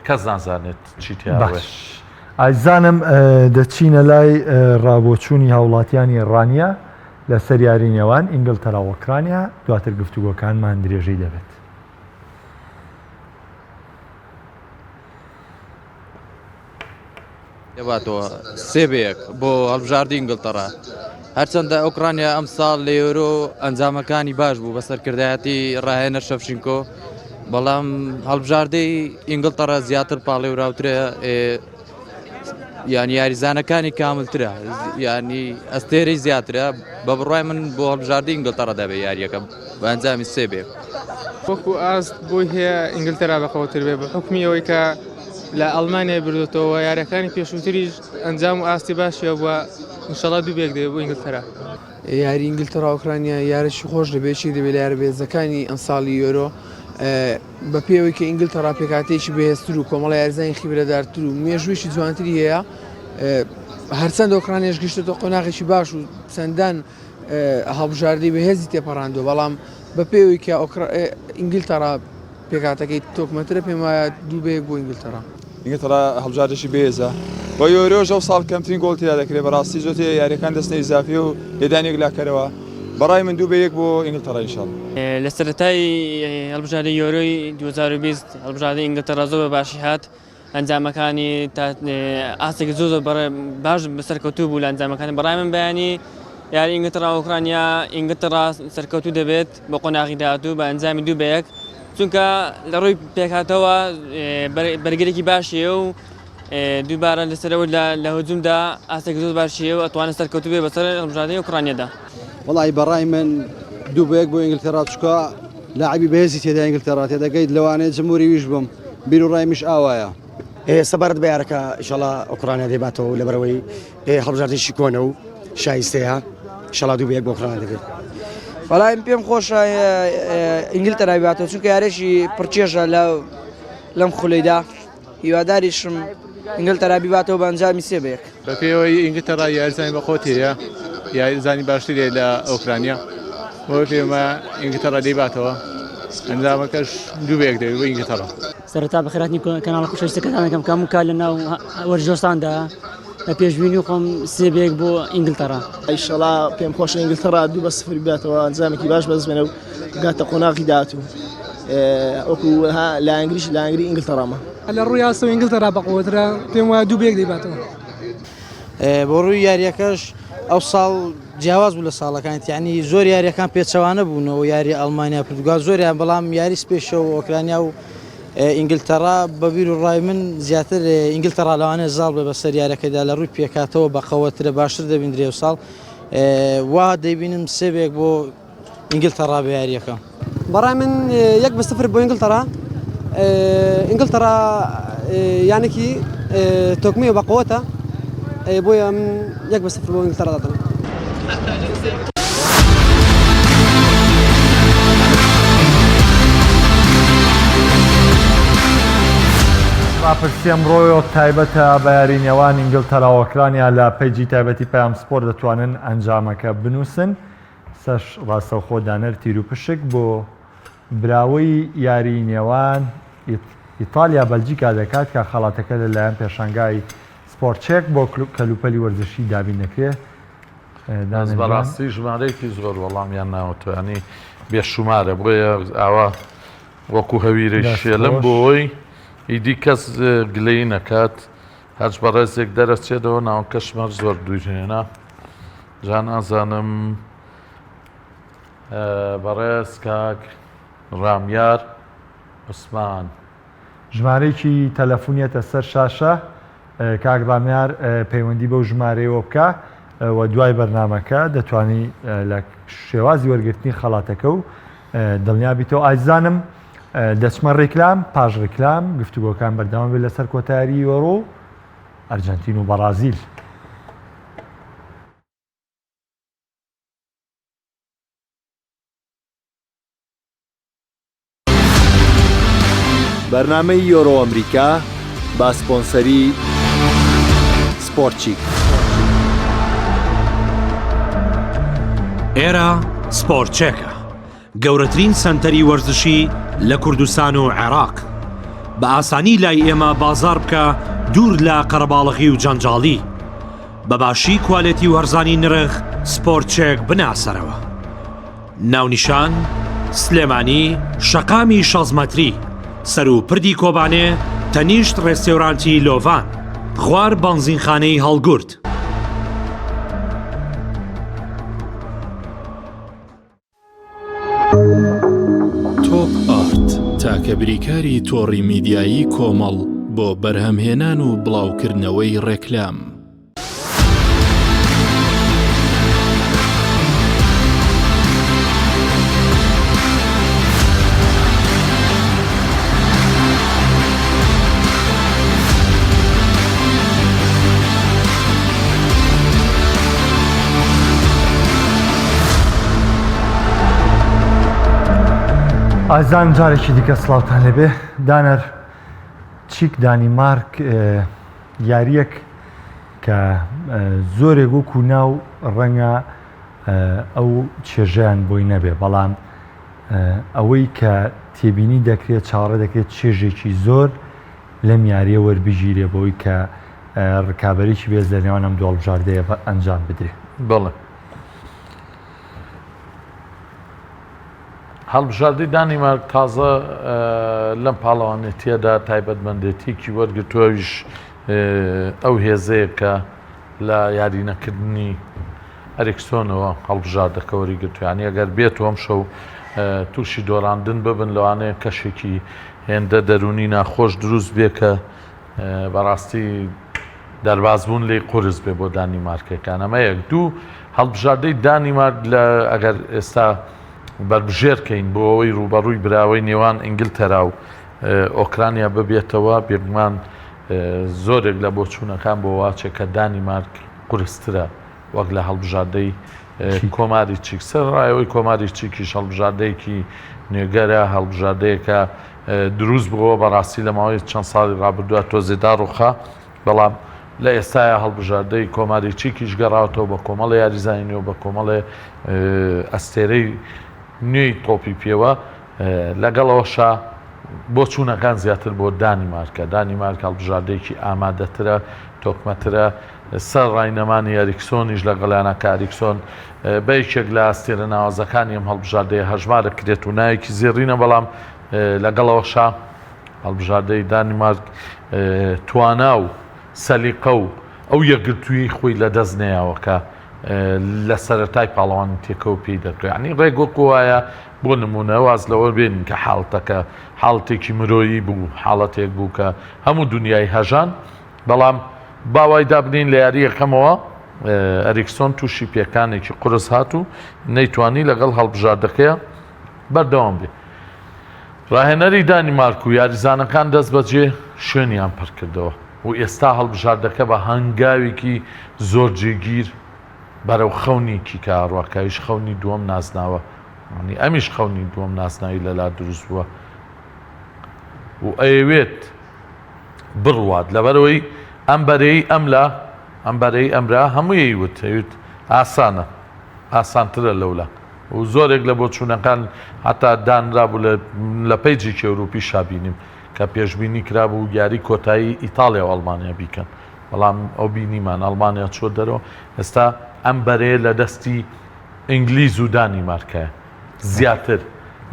کەس نازانێت چی تیاڕێ
ئایزانم دەچینە لای ڕابۆچوونی هاوڵاتیانی ڕانیا لە سەر یارینەوان ئینگلتەرا ئۆکرانیا دواتر گفتوگۆکانمان درێژەی دەبێت
دەباتەوە سێبەیەک بۆ هەڵبژاردی ئینگلتەرا هەرچەندە ئۆکرانیا ئەم ساڵ لە یۆرۆ ئەنجامەکانی باش بوو بە سەرکردایەتی ڕاهێنە شەفچینکۆ بەڵام هەڵبژاردەی ئینگلتەرا زیاتر پاڵێوراوترە ینی یاریزانەکانی کاملترە ینی ئەستێرەی زیاترە بە بڕای من بۆ هەڵبژاردی ئینگلتەرا دەبێت یاریەکەم بە ئەنجامی سێبێ
وەکو ئاست بۆی هەیە ئینگلتەرا بەخەوتر بێ بە حکمی ئەوەی کە لە ئەڵمانیا بردوێتەوە یاریەکانی پێشووتریش ئەنجام و ئاستی باشیە بووە انشاءڵڵا دووبێک دەبێت بۆ ئینگلتەرا
یاری ئینگلتەرا ئۆکرانیا یارێکی خۆش دەبێت دەبێت لە یاربێزەکانی ئەم ساڵی یۆرۆ بە پێوەی کە ئینگلتەرا پێکاتێکی بەهێزتر و کۆمەڵە یاریزانی خیبرەدارتر و مێژوویشی جوانتری هەیە هەرچەند ئۆکرانیاش گەیشتە قۆناغێکی باش و چەندان هەڵبژاردەی بەهێزی تێپەڕاندووە بەڵام بە پێوەی کە ئینگلتەرا پێکاتەکەی تۆکمەترە پێم وایە دووبەیەک بۆ ئینگلتەرا
ئینگلتەرا هەڵبژاردێکی بێزە بە یۆرۆژ ئەو ساڵ کەمترین گۆڵ تیا دەکرێت بەڕاستی زۆرتێ یاریەکان دەستنە ئیزافی و لێدانێک لاکەرەوە بەڕای من دووبەیەک بۆ ئینگلتەرا ئینشاڵڵا
لە سەرەتای هەڵبژاردەی یۆرۆی 2020 هەڵبژاردەی ئینگلتەرا زۆر باشی هات ئەنجامەکانی ئاستێکی زۆر باش بەسەرکەوتوو بوو لە ئەنجامەکانی بەڕای من بەیانی یاری ئینگلتەرا ئۆکرانیا ئینگلتەرا سەرکەوتوو دەبێت بە قۆناغی داهاتوو بە ئەنجامی دووبەیەک چونکە لە ڕووی پێکاتەوە بەرگەرێکی باشیە و دووبارە لەسەرەوە لە هجوومدا ئاستێک زۆر باشیە و ئەتوانێت سەرکەوتوو بێ بەسەر هەڵبژاردەی ئۆکرانیادا
وڵی بەڕای من دووبەیەک بۆ ئینگلتەرا چکە لاعبی بەهێزی تێدا ئینگلتەرا تێدەگەیت لەوانەیە جمهوری ویش بم بیر و ڕایمیش ئاوایە
سەبارەت بە یارەکە ئینشاڵڵا ئۆکرانیا دەیباتەوە لەبەرەوەی هەڵبژاردێکی کۆنە و شایستەیە ئینشاڵڵا دووبەیەک بۆ ئۆکرانیا دەبێت
بەڵام پێم خۆشە ئینگلتەرا باتەوە چونکە یارێکی پڕچێژە لەم خولەیدا هیواداریشم ئینگلتەرا بیباتەوە بە ئەنجامی سێبەیەک
بە پێوەی ئینگلتەرا یاریزانی بەخۆت هەیە یاریزانی باشترێ لە ئۆکرانیا بۆ پێمە ئینگلتەرا دەیباتەوە ئەنجامەکەش دووبەیەک دەبێت بۆ ئینگلتەرا
سەرەتا بەخێراتنی کەناڵە خوشەویستەکەتانەکەم کەم کار لە ناو وەرجۆستاندا
لە پێشبینی خۆم 3 بۆ ئینگلتەرا.
ئیشەڵا پێم خۆشە ئینگلتەرا 2-0 بێتەوە ئەنجامێکی باش بەدەستمێنە و گاتە قۆناغی داهاتوو وەکو لە ئەنگلیش لە ئەنگلی ئینگلتەرامە
لە ڕووی یاسەوە ئینگلتەرا بەقوترە پێم وایە 2 دەیباتەوە.
بۆ ڕووی یاریەکەش ئەو ساڵ جیاواز بوو لە ساڵەکانت یعنی زۆر یاریەکان پێچەوانە بوونەوە یاری ئەڵمانیا پرتگال زۆریان بەڵام یاری سپێشەوە ئۆکرانیا و ئینگلتەرا بەبییر و ڕای من زیاتر ئینگلتەرا لەوانێ زاڵ بێ بەسەر یاریەکەدا لە ڕووی پێکاتەوە بەقەوەترە باشتر دەبیندرێ و ساڵ وا دەیبینم 3 بۆ ئینگلتەرا بە یاریەکە.
بەڕای من 1-0 بۆ ئینگلتەرا. ئینگلتەرا یانێکی تۆکمیە بەقەوەتە بۆیە من 1-0 بۆ ئینگلتەرا دەدەم.
راپرسی ئەمڕۆیەوە تایبەتە بە یارینەوان ئینگلتەرا و ئۆکرانیا لە پەیجی تایبەتی پەیام سپۆرت دەتوانن ئەنجامەکە بنووسن. سەش ڕاستەوخۆ دانەر تیر و پشک بۆ براوەی یاری نێوان ئیتاڵیا بەلجیکا دەکات کە خەڵاتەکە لەلایەن پێشانگای سپۆرتچێک بۆ کەلوپەلی وەرزشی دابین دەکرێت.
بەڕاستی ژمارەیەکی زۆر وەڵامیان ناوەتوانی بێشومارە بۆیە ئاوا وەکو هەویرەی شێلم بۆی ئیدی کەس گلەی نەکات هەرچ بەڕێزێک دەرەچێتەوە ناوکە ژمار زۆر دوژێنە جا نازانم بەڕێز کاک ڕامیار عوسمان
ژمارەیەکی تەلەفۆنیەتە سەر شاشە کاک ڕامیار پەیوەندی بەو ژمارەیەوە بکە و دوای بەرنامەکە دەتوانی لە شێوازی وەرگرتنی خەڵاتەکە و دڵنیابیتەوە. ئایزانم دەچمە ڕێکلام پاش ڕێکلام گفتوگۆکان بەردەوام بێت لەسەر کۆتایی یۆرۆ ئەرجەنتین و بەرازیل.
بەرنامەی یۆرۆ ئەمریکا با سپۆنسەری سپۆرتچیک.
ئێرە سپۆرتچێکە گەورەترین سەنتەری وەرزشی لە کوردستان و عێراق. بە ئاسانی لای ئێمە بازار بکە دوور لە قەرەباڵغی و جەنجاڵی. بەباشی کوالێتی و هەرزانی نرخ سپۆرتچێک بناسەرەوە. ناونیشان سلێمانی شەقامی 16 مەتری سەر و پردی کۆبانێ تەنیشت ڕێستێورانتی لۆڤان خوار بەنزینخانەی هەڵگورد.
تۆپ ئارت تاکە بریکاری تۆڕی میدیایی کۆمەڵ بۆ بەرهەمهێنان و بڵاوکردنەوەی ڕێکلام.
ئازان جارێکی دیکە سڵاوتان لەبێ. دانەر چیک دانیمارک یاریەک کە زۆرێک وەکو ناو ڕەنگە ئەو چێژیان بۆی نەبێ بەڵام ئەوەی کە تێبینی دەکرێت چاڕە دەکرێت چێژێکی زۆر لەم یاریە وەربژیرێ بۆی کە ڕکابەرێکی بێز لە نێوان ئەم دوو هەڵبژاردەیە ئەنجام بدرێت.
بەڵێ هەڵبژاردەی دانیمارک تازە لەم پاڵەوانێتیەدا تایبەتمەندێتێکی وەرگرتووەویش ئەو هێزەیە کە لە یارینەکردنی ئەرێکسۆنەوە هەڵبژاردەکە وەریگرتویانی ئەگەر بێت ئەم شەو تووشی دۆڕاندن ببن لەوانەیە کەشێکی هێندە دەرونی ناخۆش دروست بێ کە بەڕاستی دەربازبوون لێی قورس بێ بۆ دانیمارکەکان. ئەمە یەک. دوو هەڵبژاردەی دانیمارک لە ئەگەر ئێستا بەربژێرکەین بۆ ئەوەی ڕوبەڕووی براوەی نێوان ئینگلتەرا و ئۆکرانیا ببێتەوە بێگومان زۆرێک لە بۆچوونەکان بۆ واچێکە دانیمارک قورسترە وەک لە هەڵبژاردەی کۆماری چیک. سەر ڕایەوەی کۆماری چیکیش هەڵبژاردەیەکی نوێگەرە هەڵبژاردەیەکە دروست بووەوە بەڕاستی لە ماوەی چەند ساڵی ڕابردووە تۆزێدا ڕوخا بەڵام لە ئێستاە هەڵبژاردەی کۆماری چیکیش گەڕاوەوە بە کۆمەڵی یاریزانینەوە بە کۆمەڵێ ئەستێرەی نوێی تۆپی پێوە لەگەڵەوەشا بۆ چوونەکان زیاتر بۆ دانیمارکە. دانیمارک هەڵبژاردەیەکی ئامادەترە تۆکمەترە سەر ڕاینەمانی ئەریکسۆنیش لەگەڵیانە کە ئەریکسۆن بەیەکێک لە ئاستێرە ناوازەکانی ئەم هەڵبژاردەیە هەژمارە کرێت و نایەکی زێڕینە بەڵام لەگەڵەوەشا هەڵبژاردەی دانیمارک توانا و سەلیقە و ئەو یەکگرتووی خۆی لە دەست نەیەوە کە لە سەرەتای پاڵەوانی تێکەوە پێی دەکرێت ینی ڕێگۆک وایە بۆ نمونە واز لەوە بێنین کە حاڵتەکە حاڵتێکی مرۆیی بوو حاڵەتێک بوو کە هەموو دنیای هەژان بەڵام باوای دابنین لە یاری یەکەمەوە ئەریکسۆن تووشی پێکانێکی قرس هات و نەیتوانی لەگەڵ هەڵبژاردەکەیە بەردەوام بێ ڕاهێنەری دانیمارک و یاریزانەکان دەست بەجێ شوێنیان پڕ کردەوە و ئێستا هەڵبژاردەکە بە هەنگاوێکی زۆر جێگیر بەرەو خەونێکی کە ئاڕواکاویش خەونی دووەم نازناوە ینی ئەمیش خەونی دووەم ناسناوی لەلا دروست بووە و ئەیەوێت بڕوات لەبەرەوەی ئەم بەرەی ئەم بەرەی ئەمرا هەمووی وت ئاسانە ئاسانترە لەولا و زۆرێک لە بۆ چوونەکان هەتا دانرابوو لە پەیجێکی ئەوروپی شابینیم کە پێشببینی کرابوو یاری کۆتایی ئیتاڵیا و ئەڵمانیا بیکەن بەڵام ئەو بینیمان ئەڵمانیا چۆ دەرەوە ئێستا ئەم بەرەیە لە دەستی ئینگلیز و دانیمارکایە زیاتر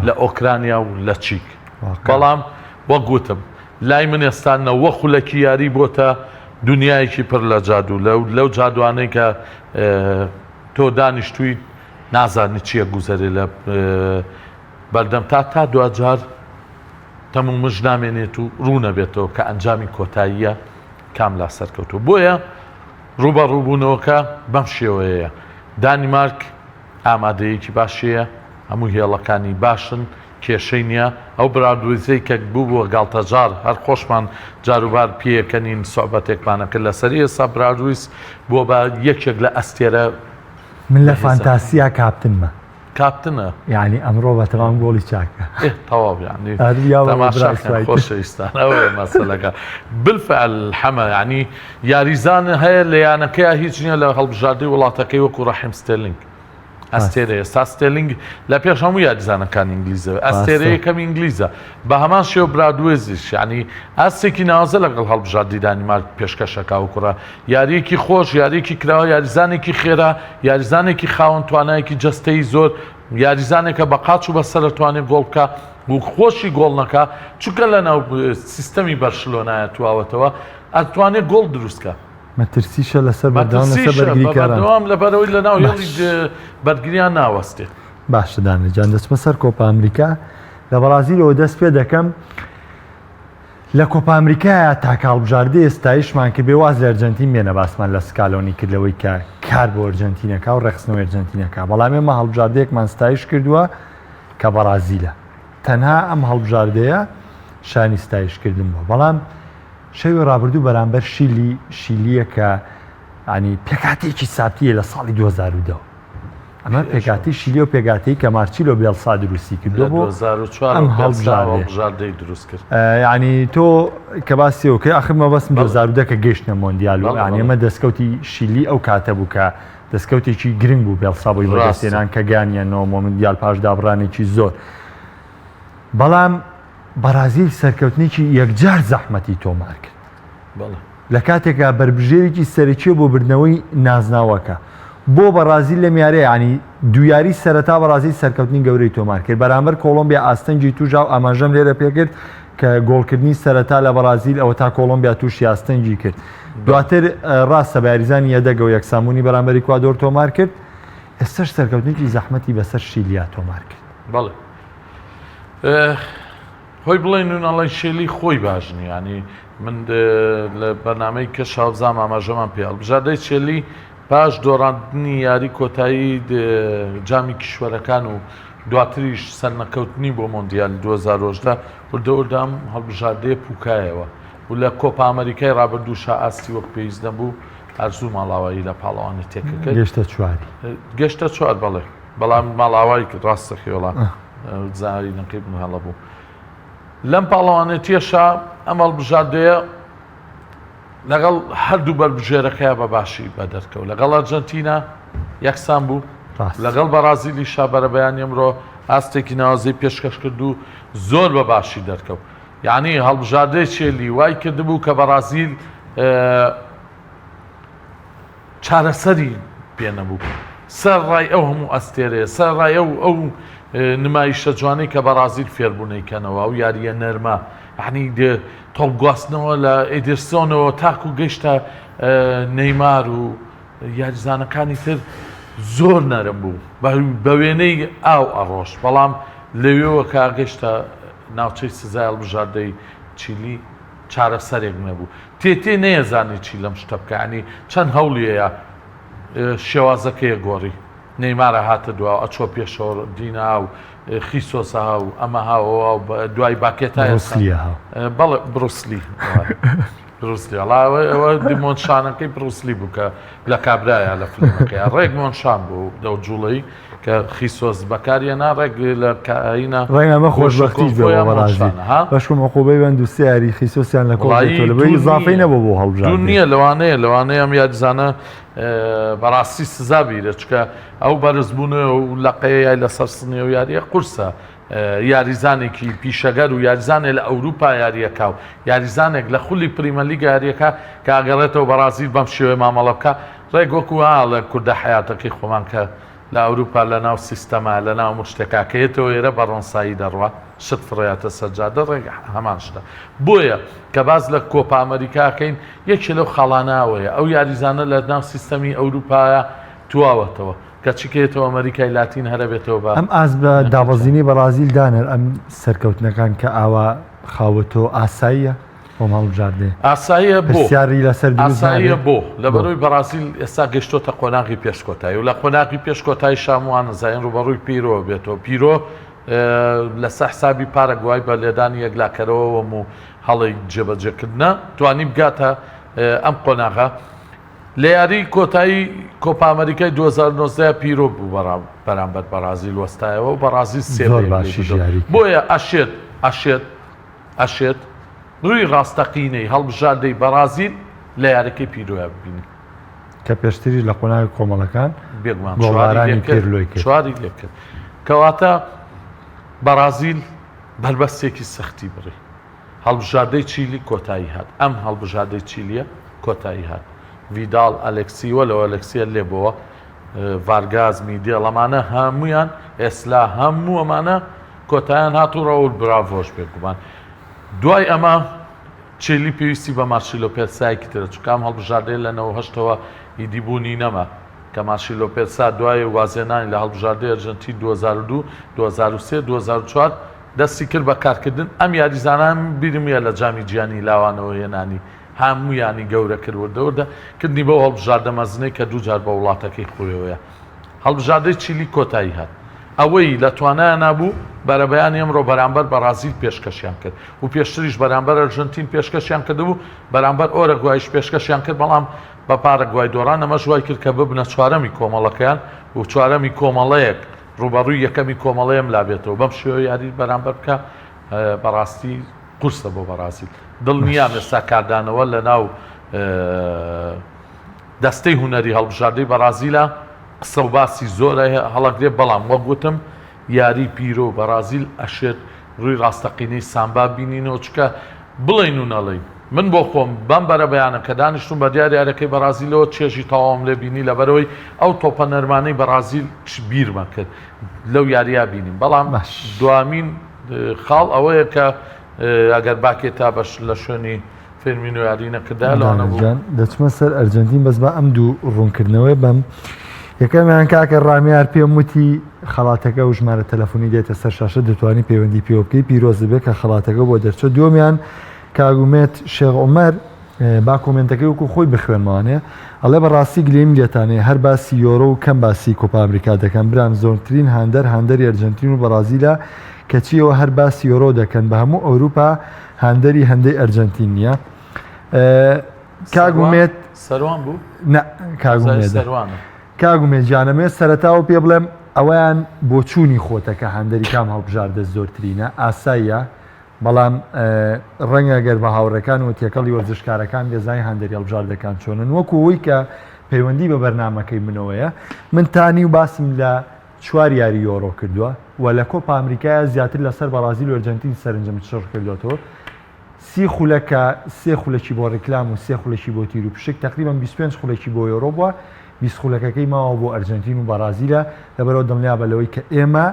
لە ئۆکرانیا و لە چیک بەڵام وەک گوتم لای من ئێستا نەوە خولەکی یاری بۆتە دنیایەکی پڕ لە جادو لەو جادوانەی کە تۆ دانیشتووی نازانی چییە گوزەرێ لە بەردەم تا دوجار تەمومش نامێنێت و ڕوونە بێتەوە کە ئەنجامی کۆتاییە کام لا سەرکەوتو بۆیە ڕوبە ڕووبوونەوەکە بەم شێوەیە دانیمارک ئامادەیەکی باشەیە هەموو هێڵەکانی باشن کێشەی نییە ئەو برادوزەی کە بوو بووە گاڵتەجار هەر خۆشمان جاروبار پێیەکەنین سۆحبەتێکمانەکە لەسەری ئێستا برادویس بۆ بە یەکێک لە ئەستێرە
من لە فانتاسیا کاپتنمە
کاپتنە
یعنی ئەمڕۆ بە تەمام گۆڵی چاکە
تەواو ینی خۆشەویستانەوە مەسەلەکە بالفعل حەمە ینی یاریزانە هەیە لە یانەکەیە هیچ نییە لە هەڵبژاردەی وڵاتەکەی وەکو ڕەحیم ستێرلینگ ئەستێرەیە ئێستا ستێرلینگ لە پێش هەموو یاریزانەکان ئینگلیزەوە ئەستێرە یەکەم ئینگلیزە بە هەمان شێوە برادوێزیش ینی ئەستێکی ناوازە لەگەڵ هەڵبژاردی دانیمارک پێشکەشەکە و کوڕە یاریەکی خۆش یاریەکی کراوە یاریزانێکی خێرا یاریزانێکی خاوەن توانایەکی جەستەی زۆر یاریزانێکە بە قاچ و بەسەر توانێت گۆڵ بکە و خۆشی گۆڵ نەکە چونکە لە ناو سیستەمی بەرشلۆنایە تواوەتەوە ئەتوانێت گۆڵ دروستکە
مەترسیشە لەسەر بەردەوام لەسەر بەرگریکاران
لەبەرەوەی لە ناو هێڵی بەرگریان ناوەستێت
باشە دانەجان دەچمە سەر کۆپا ئەمریکا لە بەرازیلەوە دەست پێ دەکەم لە کۆپا ئەمریکایە تاکە هەڵبژاردەی ئێستایشمان کە بێواز لە ئەرجەنتین بێنە باسمان لە سکالۆنی کردەوەی کە کار بۆ ئەرجەنتینەکە و ڕێخستنەوەی ئەرجەنتینەکە بەڵام ئێمە هەڵبژاردەیەکمان ستایش کردووە کە بەرازیلە تەنها ئەم هەڵبژاردەیە شانی ستایشکردن بووە بەڵام شەوی ڕابردوو بەرامبەر شیلیە کە ینی پێکاتێکی ساتیە لە ساڵی 2010 ئەمە پێکاتی شیلی و پێگاتەی کە مارچیلۆ بیێڵسا دروستی کردو بۆ ئەم
هەڵبژاردەی دروست کرد
ینی تۆ کە باسیەوەکەی ئاخرمە بەسم 2010 کە گەیشتە مۆندیال و ینی ئەمە دەستکەوتی شیلی ئەو کاتە بوو کە دەستکەوتێکی گرنگ بوو بیێڵسا بۆی بەدەستێنان کە گانیانەوە مۆندیال پاش دابڕانێکی زۆر بەڵام بەرازیل سەرکەوتنێکی یەکجار زەحمەتی تۆمار کرد لە کاتێکە بربژێرێکی سەرەکیە بۆ بردنەوەی نازناوەکە بۆ بەرازیل لە میارەیە ینی دویاری سەرەتا بەرازیل سەرکەوتنی گەورەی تۆمار کرد بەرامبەر کۆڵۆمبیا ئاستەنجی توژا و ئاماژەم لێرە پێکرد کە گۆڵکردنی سەرەتا لە بەرازیل ئەوە تا کۆڵۆمبیا تووشی ئاستەنجی کرد دواتر ڕاستە بە یاریزانی یەدەگە و یەکسامونی بەرامبەر ئیکوادۆر تۆمار کرد ئێستش سەرکەوتنێکی زەحمەتی بەسەر شیلیا تۆمار کرد
بەڵێ خۆی بڵێن و نەڵی شێلی خۆی باشنی ینی من لە بەرنامەی کە شاوزام ئاماژەمان پێ هەڵبژاردەی شێلی پاش دۆڕاندنی یاری کۆتایی جامی کیشوەرەکان و دواتریش سەرنەکەوتنی بۆ مۆندیال 2010 وردەوردام هەڵبژاردەیە پوکایەوە و لە کۆپا ئەمریکای ڕابردووشە ئاستی وەک پێویست نەبوو هەرزوو ماڵاوایی لە پاڵەوانی تێکەکە گەشتە چوار بەڵێ بەڵام ماڵاوایی ڕاستە خێوڵان زاری نەکەی بن هەڵە بوو لەم پاڵەوانێتیەشە ئەم هەڵبژاردەیە لەگەڵ هەردوو بەربژێرەکەیە بە باشی بەدەرکەوت لەگەڵ ئەرجەنتینە یەکسان بوو لەگەڵ بەرازیلی شابەرە بەیانی ئەمڕۆ ئاستێکی ناوازەی پێشکەش کرد و زۆر بە باشی دەرکەوت یعنی هەڵبژاردەی شێلی وای کردبوو کە بەرازیل چارەسەری پێ نەبوو سەر ڕای ئەو هەموو ئەستێرەیە سەر ڕای ئەو نمایشە جوانەی کە بەرازیل فێربوونەیکەنەوە ئەو یاریە نەرمە یعنی تۆڵگواستنەوە لە ئیدرسۆنەوە تاکو گەیشتە نەیمار و یاریزانەکانی تر زۆر نەرم بوو بە وێنەی ئاو ئەڕۆژ بەڵام لەوێەوە کە گەیشتە ناوچەی سزای هەڵبژاردەی چیلی چارەسەرێک نەبوو تێتێ نەیەزانی چی لەم شتە بکەنی چەند هەوڵیەیە شێوازەکەیە گۆڕی نەیمارە هاتە دوا ئەچۆ پێشەوە دینا و خیسۆسە ها و ئەمە هاوە دوای باکێتای بەڵێ بروسلی ئەوە دیمۆنشانەکەی بروسلی بوو کە لە کابرایە لە فیلمەکەی ڕێک مۆنشان بوو دە جوڵەی کە خیسۆس بەکاریە ناڕێک لە کائینە
ڕێگەمە خۆشبەختی بەڕازی بەشکم عقوبەی بەند و سیاری خیسۆسیان لە کۆڵی زافەی نەبوو بۆ هەڵبژار
نییە لەوانەیە ئەم یادزانە بەڕاستی سزا بیرە چکە ئەو بەرزبوونە و لەقەیە یای لەسەر سنێ و یاریە قورسە یاریزانێکی پیشەگەر و یاریزانێک لە ئەوروپا یاریەکە و یاریزانێک لە خولی پریمەلیگ یاریەکە کە ئاگەڕێتەوە بەرازیل بەم شێوەیە مامەڵە بکە ڕێک وەکو لە کوردە حیاتەکەی خۆمان کە لە ئەوروپا لە ناو سیستەما لە ناو مشتێکاکەیەتەوە ئێرە بە ڕۆنسایی دەڕوات شت فڕێتە سەرجادە ڕێک هەمان شتە بۆیە کە باز لە کۆپا ئەمریکاکەین یەکێ لەو خەڵاناوەیە ئەو یاریزانە لە ناو سیستەمی ئەوروپایە تواوەتەوە کە چکێتەوە ئەمریکای لاتین هەرە بێتەوە بە
ئەم ئاز بە دابەزینی بەرازیل دانر ئەم سەرکەوتنەکان کە ئاوا خاوەتەوە ئاساییە بۆ هەڵبژاردێ
ئاساییە بۆ
پرسیاری لەسەر
ئاساییە بۆ لەبەرەوەی بەرازیل ئێستا گەشتۆتە قۆناغی پێشکۆتایی و لە قۆناغی پێشکۆتایی شاموان نزایین ڕوبەڕووی پیرۆ بێتەوە پیرۆ لەسەر حسابی پارەگوای بە لێدانی یەکلاکەرەوەم و هەڵی جێبەجێکردنە توانی بگاتە ئەم قۆناغا لە یاری کۆتایی کۆپا ئەمریکای 2009 پیرۆ بوو بەرامبەر بەرازیل وەستایەوە و بەرازیل سێ بۆیە ئەشێت ڕووی ڕاستەقینەی هەڵبژاردەی بەرازیل لە یاریەکەی پیرۆە ببینی
کە پێشتری لە قۆناغی کۆمەڵەکان
چواری لێکرد کەواتە بەرازیل بەربەستێکی سەختی بڕی هەڵبژاردەی چیلی کۆتایی هات ئەم هەڵبژاردەی چیلیە کۆتایی هات ڤیداڵ ئەلێکسیوە لەوە ئەلێکسیە لێبەوە ڤارگاز میدێ ئەمانە هەمویان ئێسلا هەموو ئەمانە کۆتاییان هاتوڕەوە و براڤۆش بێگومان دوای ئەمە چێلی پێویستی بە مارشیلۆپێرسایەکی ترە چکام هەڵبژاردەیە لە 98ەوە ئیدیبوونی نەما کە مارشیلۆپێرسا دوای وازێنانی لە هەڵبژاردەی ئەرجەنتین 2002 2003 2004 دەستی کرد بە کارکردن ئەم یاریزانان بیرمە لە جامی گیانی لاوانەوە هێنانی هەموویانی گەورە کردوەوەدەوەدا کردنی بۆ هەڵبژاردە مەزنەی کە دووجار بە وڵاتەکەی خۆیەوەیە هەڵبژاردەی چیلی کۆتایی هات ئەوەی لە توانایە نابوو بەرەبەیانی ئەمڕۆ بەرامبەر بەرازیل پێشکەشیان کرد و پێشتریش بەرامبەر ئەرژەنتین پێشکەشیان کردبوو بەرامبەر ئۆرەگوایش پێشکەشیان کرد بەڵام بە پارەگوای دۆڕان ئەمە ژوای کرد کە ببنە چوارەمی کۆمەڵەکەیان و چوارەمی کۆمەڵەیەک ڕوبەڕووی یەکەمی کۆمەڵەیەم لابێتەوە بەم شێوە یاری بەرامبەر بکە بەڕاستی قورسە بۆ بەرازیل دڵنیام ئێستا کاردانەوە لە ناو دەستەی هونەری هەڵبژاردەی بەرازیلە قسە و باسی زۆرە هەڵەگرێ بەڵام وەک گوتم یاری پیرۆ بەرازیل ئەشێت ڕووی ڕاستەقینەی سامبا بینینەوە چکە بڵین و نەڵێین من بۆ خۆم بەم بەرە بەیانە کە دانیشتم بە دیاری یارەکەی بەرازیلەوە چێژی تەواوم لێ بینی لەبەرەوەی ئەو تۆپە نەرمانەی بەرازیل بیرمە کرد لەو یاریە بینیم بەڵام دوامین خاڵ ئەوەیە کە ئەگەر باکێتا بەش لە شوێنی فێرمینۆ یاری نەکردا لەوانە بوو
دەچمە سەر ئەرجەنتین بەس بە ئەم دوو ڕوونکردنەوەی بەم یەکەمیان کاکە ڕامیار پێم وتی خەڵاتەکە و ژمارە تەلەفۆنی دێتە سەر شاشە دەتوانانی پەیوەندی پێوە بکەی پیرۆز بێت کە خەڵاتەکە بۆ دەرچۆ دومیان کاگومێت شێخ عومەر با کۆمنتەکەی وەکو خۆی بخوێنمانێ ئەڵێ بەڕاستی گلەیم لێتانێ هەر باسی یۆرۆ و کەم باسی کۆپا ئەمریکا دەکەن برام زۆرترین هەندەری ئەرجەنتین و بەرازیلە کەچیەوە هەر باسی یۆرۆ دەکەن بە هەموو ئەوروپا هەندەری هەندەی ئەرجەنتین نییە کاگومێت
سەروان بوو
کاگومێت گیانەمێت سەرەتاوە پێ بڵێم ئەویان بۆ چوونی خۆتەکە هەندەری کام هەڵبژاردە زۆرترینە ئاساییە بەڵام ڕەنگە گەر بە هاوڕەکان و تێکەڵی وەرزشکارەکان دێزای هەندەری هەڵبژاردەکان چۆنن وەکو ئەوی کە پەیوەندی بە بەرنامەکەی منەوەیە من تانی و باسم لە چوار یاری یۆرۆ کردووە و لە کۆپا ئەمریکایە زیاتر لەسەر بەرازیل و ئەرجەنتین سەرنجەم شڕ کردوەوە 30 خولەکە 3 خولەکی بۆ ڕێکلام و 3 خولەکی بۆ تیر و پشک تقریبان 25 خولەکی بۆ یۆرۆ بووە 20 خولەکەکەی ماوە بۆ ئەرجنتین و بەرازیلە لەبەرەوە دڵنیا بە لەوەی کە ئێمە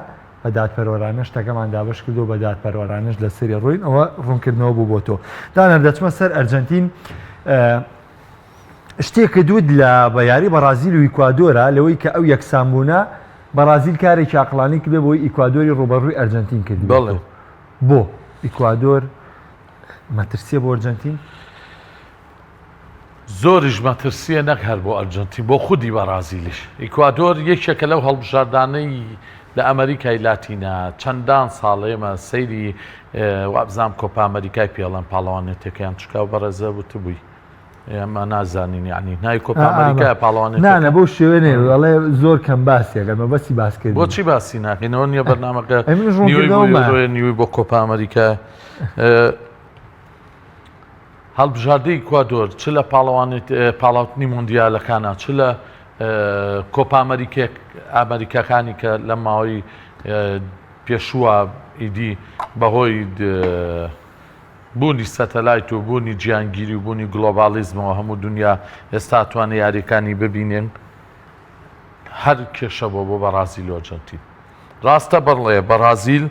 بە دادپەروەرانە شتەکەمان دابش کردو بە دادپەروەرانش لە سەری ڕۆین ئەوە ڕوونکردنەوە بوو بۆ تۆ دانەر دەچمە سەر ئەرجنتین شتێک دوود لە بە یاری بەرازیل و ئیکوادۆرە لەوەی کە ئەو یەکسانبوونە بەرازیل کارێکی عەقڵانی کردێ بۆی ئیکوادۆری ڕوبەڕووی ئەرجنتین کردی بۆ ئیکوادۆر مەترسیە بۆ ئەرجنتین
زۆریش مەترسیە نەک هەر بۆ ئەرجنتین بۆ خودی بەرازیلیش ئیکوادۆر یەکێکە لەو هەڵبژاردانەی لە ئەمریکای لاتینە چەندان ساڵێمە سەیری وابزانام کۆپا ئەمریکای پێڵەن پاڵەوانێتەکەیان چکا و بەڕێزە بوتە بووی ئێمە نازانین یعنی نای کۆپا ئەمریکای پاڵەوانێت
نانە بۆ شوێنێ ئەڵێ زۆر کەم باسیەکەمە بەسی باسکرد
بۆچی باسی ناکەینەوە نییە بەرنامەکە نیوەی بۆ کۆپا ئەمریکا هەڵبژاردەی ئیکوادۆر چ لە پاڵاوتنی مۆندیالەکانە چ لە کۆپا ئەمریکاکانی کە لە ماوەی پێشووە ئیدی بەهۆی بوونی سەتەلایت و بوونی گیانگیری و بوونی گلۆبالیزمەوە هەموو دنیا ئێستا توانێت یاریەکانی ببینێن هەر کێشە بۆ بەرازیل و ئەرجنتین ڕاستە بەڵێ بەرازیل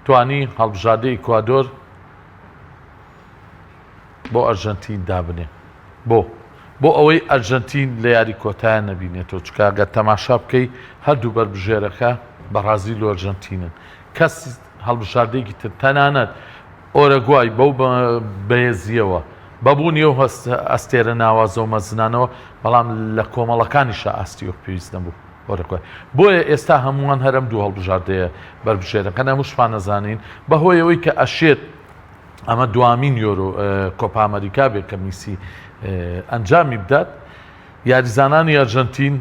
توانی هەڵبژاردەی ئیکوادۆر بۆ ئەرجنتین دابنێ بۆ ئەوەی ئەرجنتین لە یاری کۆتایە نەبینێتەوە چکە گە تەماشا بکەی هەردوو بەربژێرەکە بەرازیل و ئەرجنتینن کەس هەڵبژاردەیەکی تر تەنانەت ئۆرەگوای بەو بەهێزیەوە بەبوونی ئەو ئەستێرە ناوازە و مەزنانەوە بەڵام لە کۆمەڵەکانیشە ئاستی و پێویست نەبوو ئۆرەگوای بۆیە ئێستا هەمووان هەرم دوو هەڵبژاردەیە بەربژێرەکە هەمووشمان نەزانین بەهۆی ئەوەی کە ئەشێت ئەمە دوامین یۆرۆ کۆپا ئەمریکا بێت کە میسی ئەنجامی بدات یاریزانانی ئەرجنتین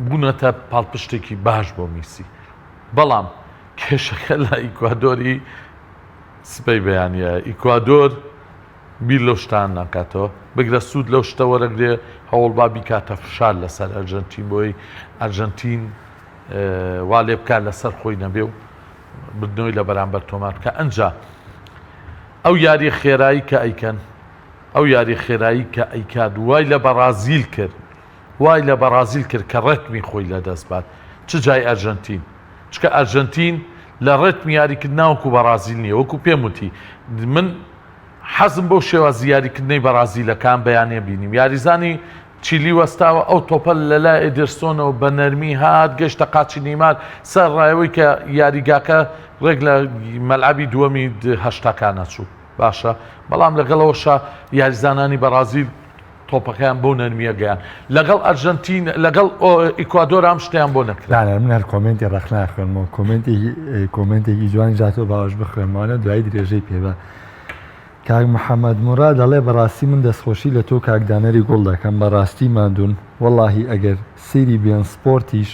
بوونەتە پاڵپشتێکی باش بۆ میسی بەڵام کێشەکە لە ئیکوادۆری سپەی بەیانە ئیکوادۆر بیر لەو شتان ناکاتەوە بگرە سوود لەو شتە وەرەگرێ هەوڵ با بیکاتە فشار لەسەر ئەرجنتین بۆی ئەرجنتین وا لێ بکات لەسەر خۆی نەبێ و بردنەوەی لە بەرامبەر تۆمار بکە ئەنجا ئەو یاری خێرایی کە ئەیکەن ئەو یاری خێرایی کە ئەیکات وای لە بەرازیل کرد وای لە بەرازیل کرد کە ڕێتمی خۆی لەدەست بات چ جای ئەرجنتین چکە ئەرجنتین لە ڕێتمی یاریکردن ناوەکو بەرازیل نییە وەکو پێم وتی من حەزم بۆ شێوازی یاریکردنەی بەرازیلەکان بەیانێ بینیم یاریزانی چیلی وەستاوە ئەو تۆپە لەلای ئێدرسۆنەوە بە نەرمی هات گەشتە قاچی نیمار سەر ڕایەوەی کە یاریگاکە ڕێک لە مەلعەبی دووەمی هەشتاکان نەچوو باشە بەڵام لەگەڵەوەشە یاریزانانی بەرازیل تۆپەکەیان بۆ نەرمیە گەیان لەگەڵ ئەرجنتین لەگەڵ ئیکوادۆر ئەم شتیان بۆ نەکرا
من هەر کۆمنتی ڕەخنا خوێنمەوە کۆمنتێکی جوانی جاتۆ باوەش بخوێنمانە دوای درێژەی پێبە کاک محەممەد مورا دەڵێ بەڕاستی من دەستخۆشی لە تۆ کاکدانەری گوڵ دەکەم بەڕاستی مادون وەڵاهی ئەگەر سەیری بێن سپۆرتیش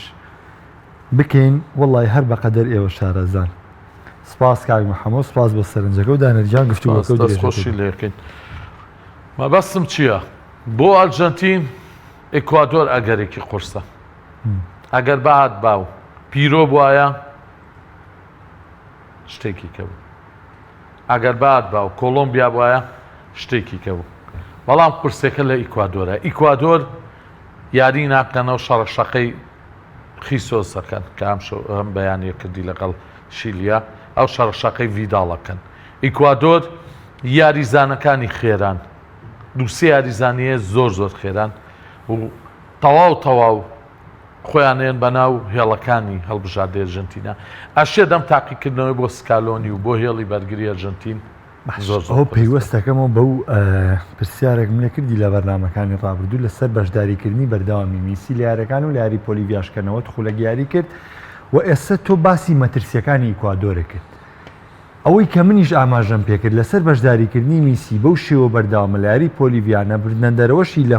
بکەین وەڵی هەر بەقەدەر ئێوە شارەزان سپاس کاک محەممەد سپاس بە سەرنجەکە و دانەرجان گفتوگۆکە
دەستخۆشی لێکەین مەبەستم چییە؟ بۆ ئەرجنتین ئیکوادۆر ئەگەرێکی قورسە ئەگەر بەهات باو پیرۆ بواە شتێکی کەبوو ئەگەر بەهات باو کۆلۆمبیا بواە شتێکی کەبوو بەڵام قورسێکە لە ئیکوادۆرە ئیکوادۆر یاری ناکەنەوە شەڕەشەقەی خیسۆسەکەن کە ئەم بەیانیە کردی لەگەڵ شیلیا ئەو شەڕەشەقەی ڤیداڵەکەن ئیکوادۆر یاریزانەکانی خێران دووسێ یاریزانیە زۆر خێران و تەواو خۆیانێن بەناو هێڵەکانی هەڵبژاردەی ئەرجنتینە ئەشێ دەم تاقیکردنەوەی بۆ سکالۆنی و بۆ هێڵی بەرگری ئەرجنتین
ئەو پەیوەستەکەمەوە بەو پرسیارێک منێ کردی لە بەرنامەکانی ڕابردوو لەسەر بەشداریکردنی بەردەوامی میسی لە یاریەکان و لە یاری پۆلیڤیاشکەنەوە خولەگیاری کرد و ئێستا تۆ باسی مەترسیەکانی ئیکوادۆرە کرد ئەوەی کە منیش ئاماژەم پێکرد لەسەر بەشداریکردنی میسی بەو شێوە بەردەوامە لە یاری پۆلیڤیانە بردنە دەرەوەشی لە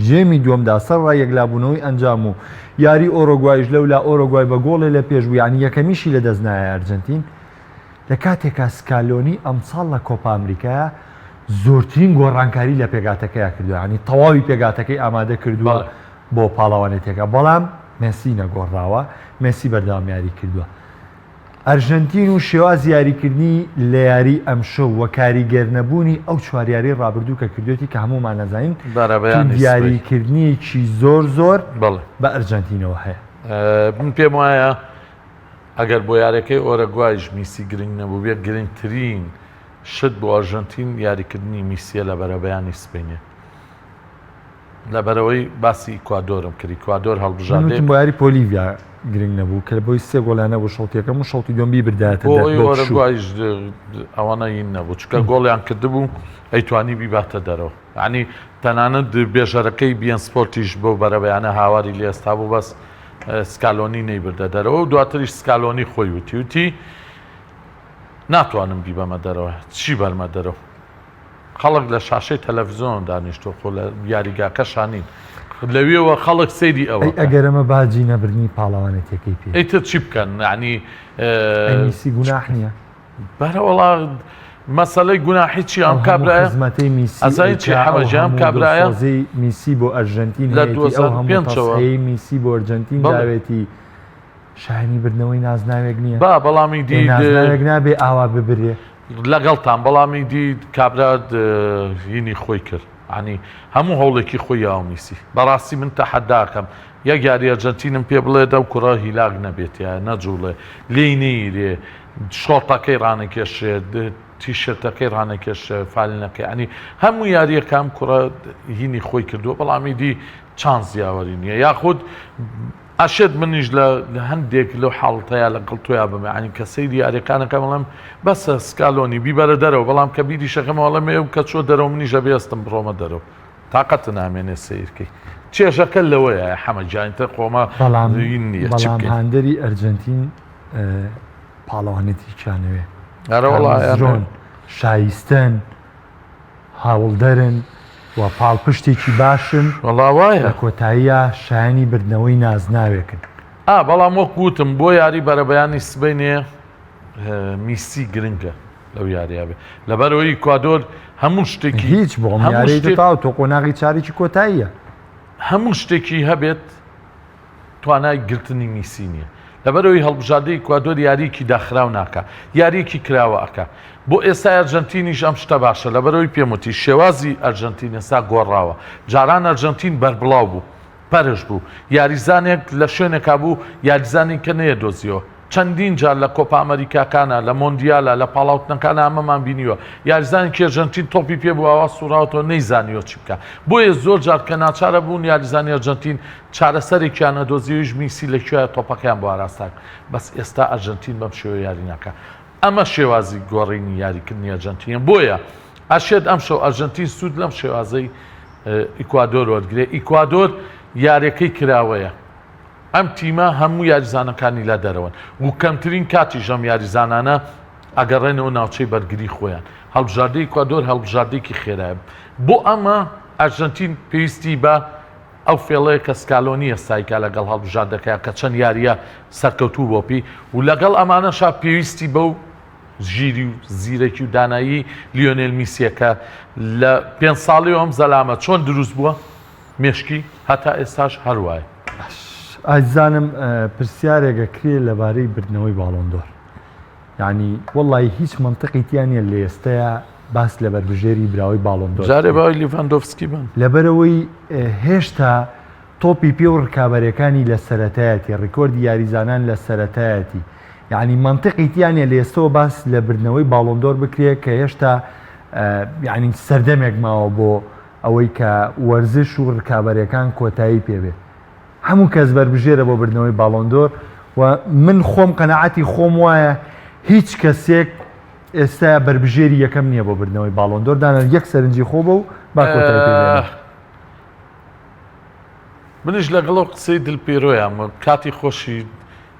ژێمی دووەمدا سەر ڕای یەکلابوونەوەی ئەنجام و یاری ئۆرۆگوایش لەولا ئۆرۆگوای بە گۆڵێ لە پێشبوو یانی یەکەمیشی لە دەستنایە ئەرجنتین لە کاتێکا سکالۆنی ئەمساڵ لە کۆپا ئەمریکایە زۆرترین گۆڕانکاری لە پێگاتەکەیە کردووە ینی تەواوی پێگاتەکەی ئامادە کردووە بۆ پاڵەوانێتێکە بەڵام مێسی نەگۆڕاوە مێسی بەردەوامیاری کردووە ئەرژەنتین و شێواز یاریکردنی لە یاری ئەمشەو وە کاریگەر نەبوونی ئەو چواریاری ڕابردوو کە کردوێتی کە هەمومان نەزانین دیاریکردنیەکی زۆر بە ئەرژەنتینەوە هەیە.
من پێم وایە ئەگەر بۆ یارەکەی ئۆرەگوایش میسی گرنگ نەبوو بێت گرنگترین شت بۆ ئەرژەنتین یاریکردنی میسیە لە بەرەبەیانی سپینە. لەبەرەوەی باسی ئیکوادۆرم کرد. ئیکوادۆر هەڵبژاردێت
بۆ یاری پۆلیڤیا گرنگ نەبوو کە بۆی سێ گۆڵیانە بۆ شەڵتیەکەم و شەڵتی دۆمبی بردایەتە
ئۆرەگوایش ئەوانە هین نەبوو چکە گۆڵیان کردبوو ئەیتوانی بیباتە دەرەوە. ینی تەنانەت بێژەرەکەی بیان سپۆرتیش بۆ بەرەبەیانە هاواری لێ ئێستا بوو بەس سکالۆنی نەیبردە دەرەوە و دواتریش سکالۆنی خۆی وتی ناتوانم بیبەمە دەرەوە چی بەرمە دەرەوە. خەڵک لە شاشەی تەلەڤیزۆن دانیشتۆ خۆ لە یاریگاکە شانین لەوێەوە خەڵک سەیری ئەوە
ئەگەرەمە باجی نەبرنی پاڵاوانێتەکەی پێ
ئەیتر چی بکەن ینی
میسی گوناح نییە
بەرەوەڵا مەسەلەی گوناحی چی ئەم کابرایە
خزمەتەی میسی
ئەزای چی حەمەجام کابرایە
میسی بۆ ئەرژەنتین
لە 2005
میسی بۆ ئەرژەنتین داوێتی شایانی بردنەوەی نازناوێک نییە
بەڵامی دی
نازناوێک نابێ ئاوا ببرێ
لەگەڵتان بەڵامی دی کابرات هینی خۆی کرد ینی هەموو هەوڵێکی خۆی یاومیسی بەڕاستی من تەحەداکەم یەک یاری ئەرژەنتینم پێ بڵێ دەو کوڕە هیلاک نەبێت یا نەجوڵێ لێی نەیرێ شۆڕتەکەی ڕانەکێشێت تیشرتەکەی ڕانەکێشە فالینەکەی ینی هەموو یاریەکەم کوڕە هینی خۆی کردووە بەڵامی دی چانس یاوەری نییە یاخود ئاشێت منیش لە هەندێک لەو حاڵتەیە لە گڵتویا بمە ینی کە سەیری یاریەکانەکە بەڵام بەسە سکالۆنی بیبەرە دەرەوە بەڵام کە بیری شەکەمەوەڵە مێ و کە چۆ دەرەوە منیژە بێستم بڕۆمە دەرەوە تااقەت نامێنێ سیرکەی چێژەکە لەوەیە حەمەجانتە خۆمە نییە
بەڵام هەندەری ئەرژەنتین پاڵەوانێتی چانەوێ
ئەرەوەڵ
شایستن هاوڵدەرن و پاڵپشتێکی باشن
وڵاوایە
کۆتاییە شایانی بردنەوەی نازناوێکن
بەڵام وەک گوتم بۆ یاری بەرەبەیانی سبینێ میسی گرنگە لەو یاریابێ لەبەرەوەی ئیکوادۆر هەموو شتێکی
هیچ بۆ یاری تا تۆ قۆناغی چارێکی کۆتاییە
هەموو شتێکی هەبێت توانای گرتنی میسی نییە لەبەرەوەی هەڵبژاردەی ئیکوادۆر یاریکی داخراو ناکە یاریکی کراوە ئەکە بۆ ئێستا ئەرژەنتینیش ئەم شتە باشە لەبەرەوەی پێموتی شێوازی ئەرژەنتین ئێستا گۆڕاوە جاران ئەرژەنتین بەربڵاو بوو پەرش بوو یاریزانێک لە شوێنێکا بوو یاریزانی کە نەیە دۆزیەوە چەندین جار لە کۆپا ئەمریکاکانە لە مۆندیالە لە پاڵاوتنەکانە ئەمەمان بینیوە یاریزانی ئەرژەنتین تۆپی پێ بوو ئەوە سوراوەوە نەیزانیوە چی بکە بۆیە زۆر جار کە ناچارە بوون یاریزانی ئەرژەنتین چارەسەرێکیانە دۆزیویش میسی لەکوێیە تۆپەکەیان بۆ ئاراستان بەس ئێستا ئەرژەنتین بەم شێوە یاری ناکە ئەمە شێوازی گۆڕینی یاریکردنی ئەرژەنتینە بۆیە ئاشێت ئەم شەو ئەرژەنتین سوود لەم شێوازەی ئیکوادۆر وەرگێ ئیکوادۆر یاریەکەی کراوەیە ئەم تیمە هەموو یاریزانەکانی لا دەرەوەن و کەمترین کاتی ژەم یاریزانانە ئەگەڕێنەوە ناوچەی بەرگری خۆیان هەڵبژاردەی ئیکوادۆر هەڵبژاردەیەکی خێرایە بۆ ئەمە ئەرژەنتین پێویستی بە ئەو فێڵەیە کە سکالۆنی ئێستایکە لەگەڵ هەڵبژاردەکەیە کە چەند یاریە سەرکەوتوو بۆپی و لەگەڵ ئەمانەشا پێویستی بەو ژیری و زیرەکی و دانایی لیۆنێل میسیەکە لە 5 ساڵی ئەم زەلامە چۆن دروست بووە مێشکی هەتا ئێستاش هەروایە
ئازانم پرسیارێکە کرێ لەبارەی بردنەوەی باڵۆندۆر یعنی وەڵی هیچ منطقی تیانە لە ئێستەیە باس لە بەربژێری براوی باڵۆندۆر
جارێ باوی لیڤاندۆفسکی بن
لەبەرەوەی هێشتا تۆپی پێ و ڕکابەرەکانی لە سەرەتایەتی ڕیکۆردی یاریزانان لە سەرەتایەتی یعنی منطقی تیانە لە ئێستەوە باس لە بردنەوەی باڵۆندۆر بکرێت کە هێشتا یعنی سەردەمێک ماوە بۆ ئەوەی کە وەرزش و ڕکابەرەکان کۆتایی پێبێت هەموو کەس بەربژێرە بۆ بردنەوەی باڵۆندۆر و من خۆم قەنەعەتی خۆم وایە هیچ کەسێک ئێستا بەربژێری یەکەم نییە بۆ بردنەوەی باڵۆندۆر دانە یەک سەرنجی خۆ بە و با کۆتایی پێ
منیش لەگەڵ قسەی دلپێرۆیان کاتی خۆشی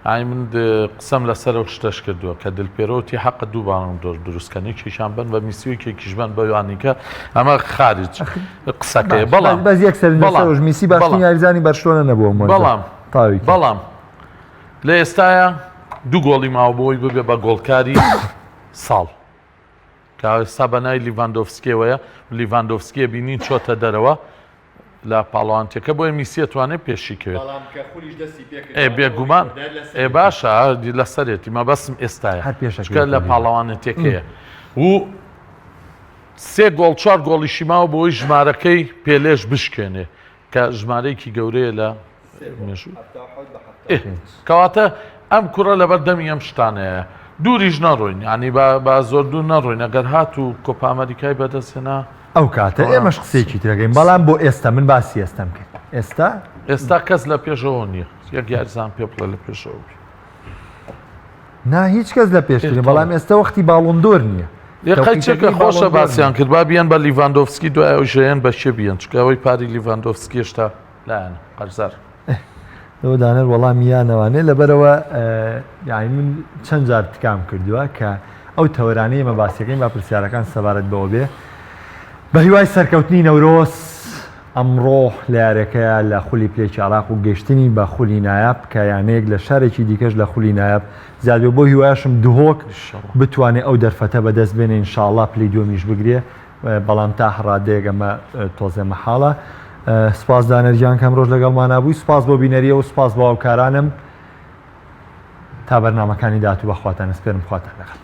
ئای من قسەم لەسەر ئەو شتەش کردووە کە دلپێرۆتی حەقە دوو باڵۆندۆر دروستکەنێکیشان بن بە میسیۆکێکیشبان بەوانیکە ئەمە خارج قسەکەی بەڵام
بەس یەک سەرنجەوەش میسی باشترین یاریزانی بەرشلۆنە نەبووە
بەڵام لە ئێستاە دوو گۆڵی ماوەبەوەی ببێ بە گۆڵکاری ساڵ کە ئێستا بەنای لیڤاندۆفسکیەوەیە لیڤاندۆفسکیە بینین چۆتە دەرەوە لە پاڵەوانتێکە بۆ میسیەتوانێت پێشیکەوێت بێگومان باشە لەسەرێتی مەبەسم ئێستاە پێشکە لە پاڵەوانێتێکەیە و 3 گۆڵ 4 گۆڵیشی ماوە بۆی ژمارەکەی پێلێش بشکێنێ کە ژمارەیەکی گەورەیە لە کەواتە ئەم کوڕە لەبەر دەمی ئەم شتانەیە دووریش نەڕۆین ینی با زۆر دوور نەڕۆین ئەگەر هات و کۆپا ئەمریکای بەدەستێنا
ئەو کاتە ئێمەش قسێکی ترەگەین بەڵام بۆ ئێستا من باسی ئێستام کرد
ئێستا کەس لە پێشەوە نییە یەک یاریزان پێ بڵێ لە پێشەوە
نا هیچ کەس لە پێشتری بەڵام ئێستا وەختی باڵۆندۆر نییە
یەقەیچێکە خۆشە باسییان کرد با بیان بە لیڤاندۆفسکی دوای ئەو ژەیەن بە شێ بیان چکە ئەوەی پاری لیڤاندۆفسکی هێشتا لایەنە قەرزار
ئەوە دانەر وەڵامی یانەوانێ لەبەرەوە یعنی من چەند جار تکام کردووە کە ئەو تەوەرانەی ئێمە باسیەکەین با پرسیارەکان سەبارەت بەوە بێ بە هیوای سەرکەوتنی نەورۆز ئەمڕۆ لە یارەکەیە لە خولی پلێکی عراق و گەیشتنی بە خولی نایاب کە یانەیەک لە شارێکی دیکەش لە خولی نایاب زیادوە بۆ هیوایشم دهۆک بتوانێت ئەو دەرفەتە بەدەست بێنێ ئینشاءڵڵا پلی دووەمیش بگرێ بەڵام تا هەڕادەیەک ئەمە تۆزێ مەحاڵە سپاس دانەرجیان کەم ڕۆژ لەگەڵمان نبووی سپاس بۆ بینەریە و سپاس بۆ هاوکارانم تا بەرنامەکانی داهاتوو بەخواتان سپێرم خواتان لەگەڵ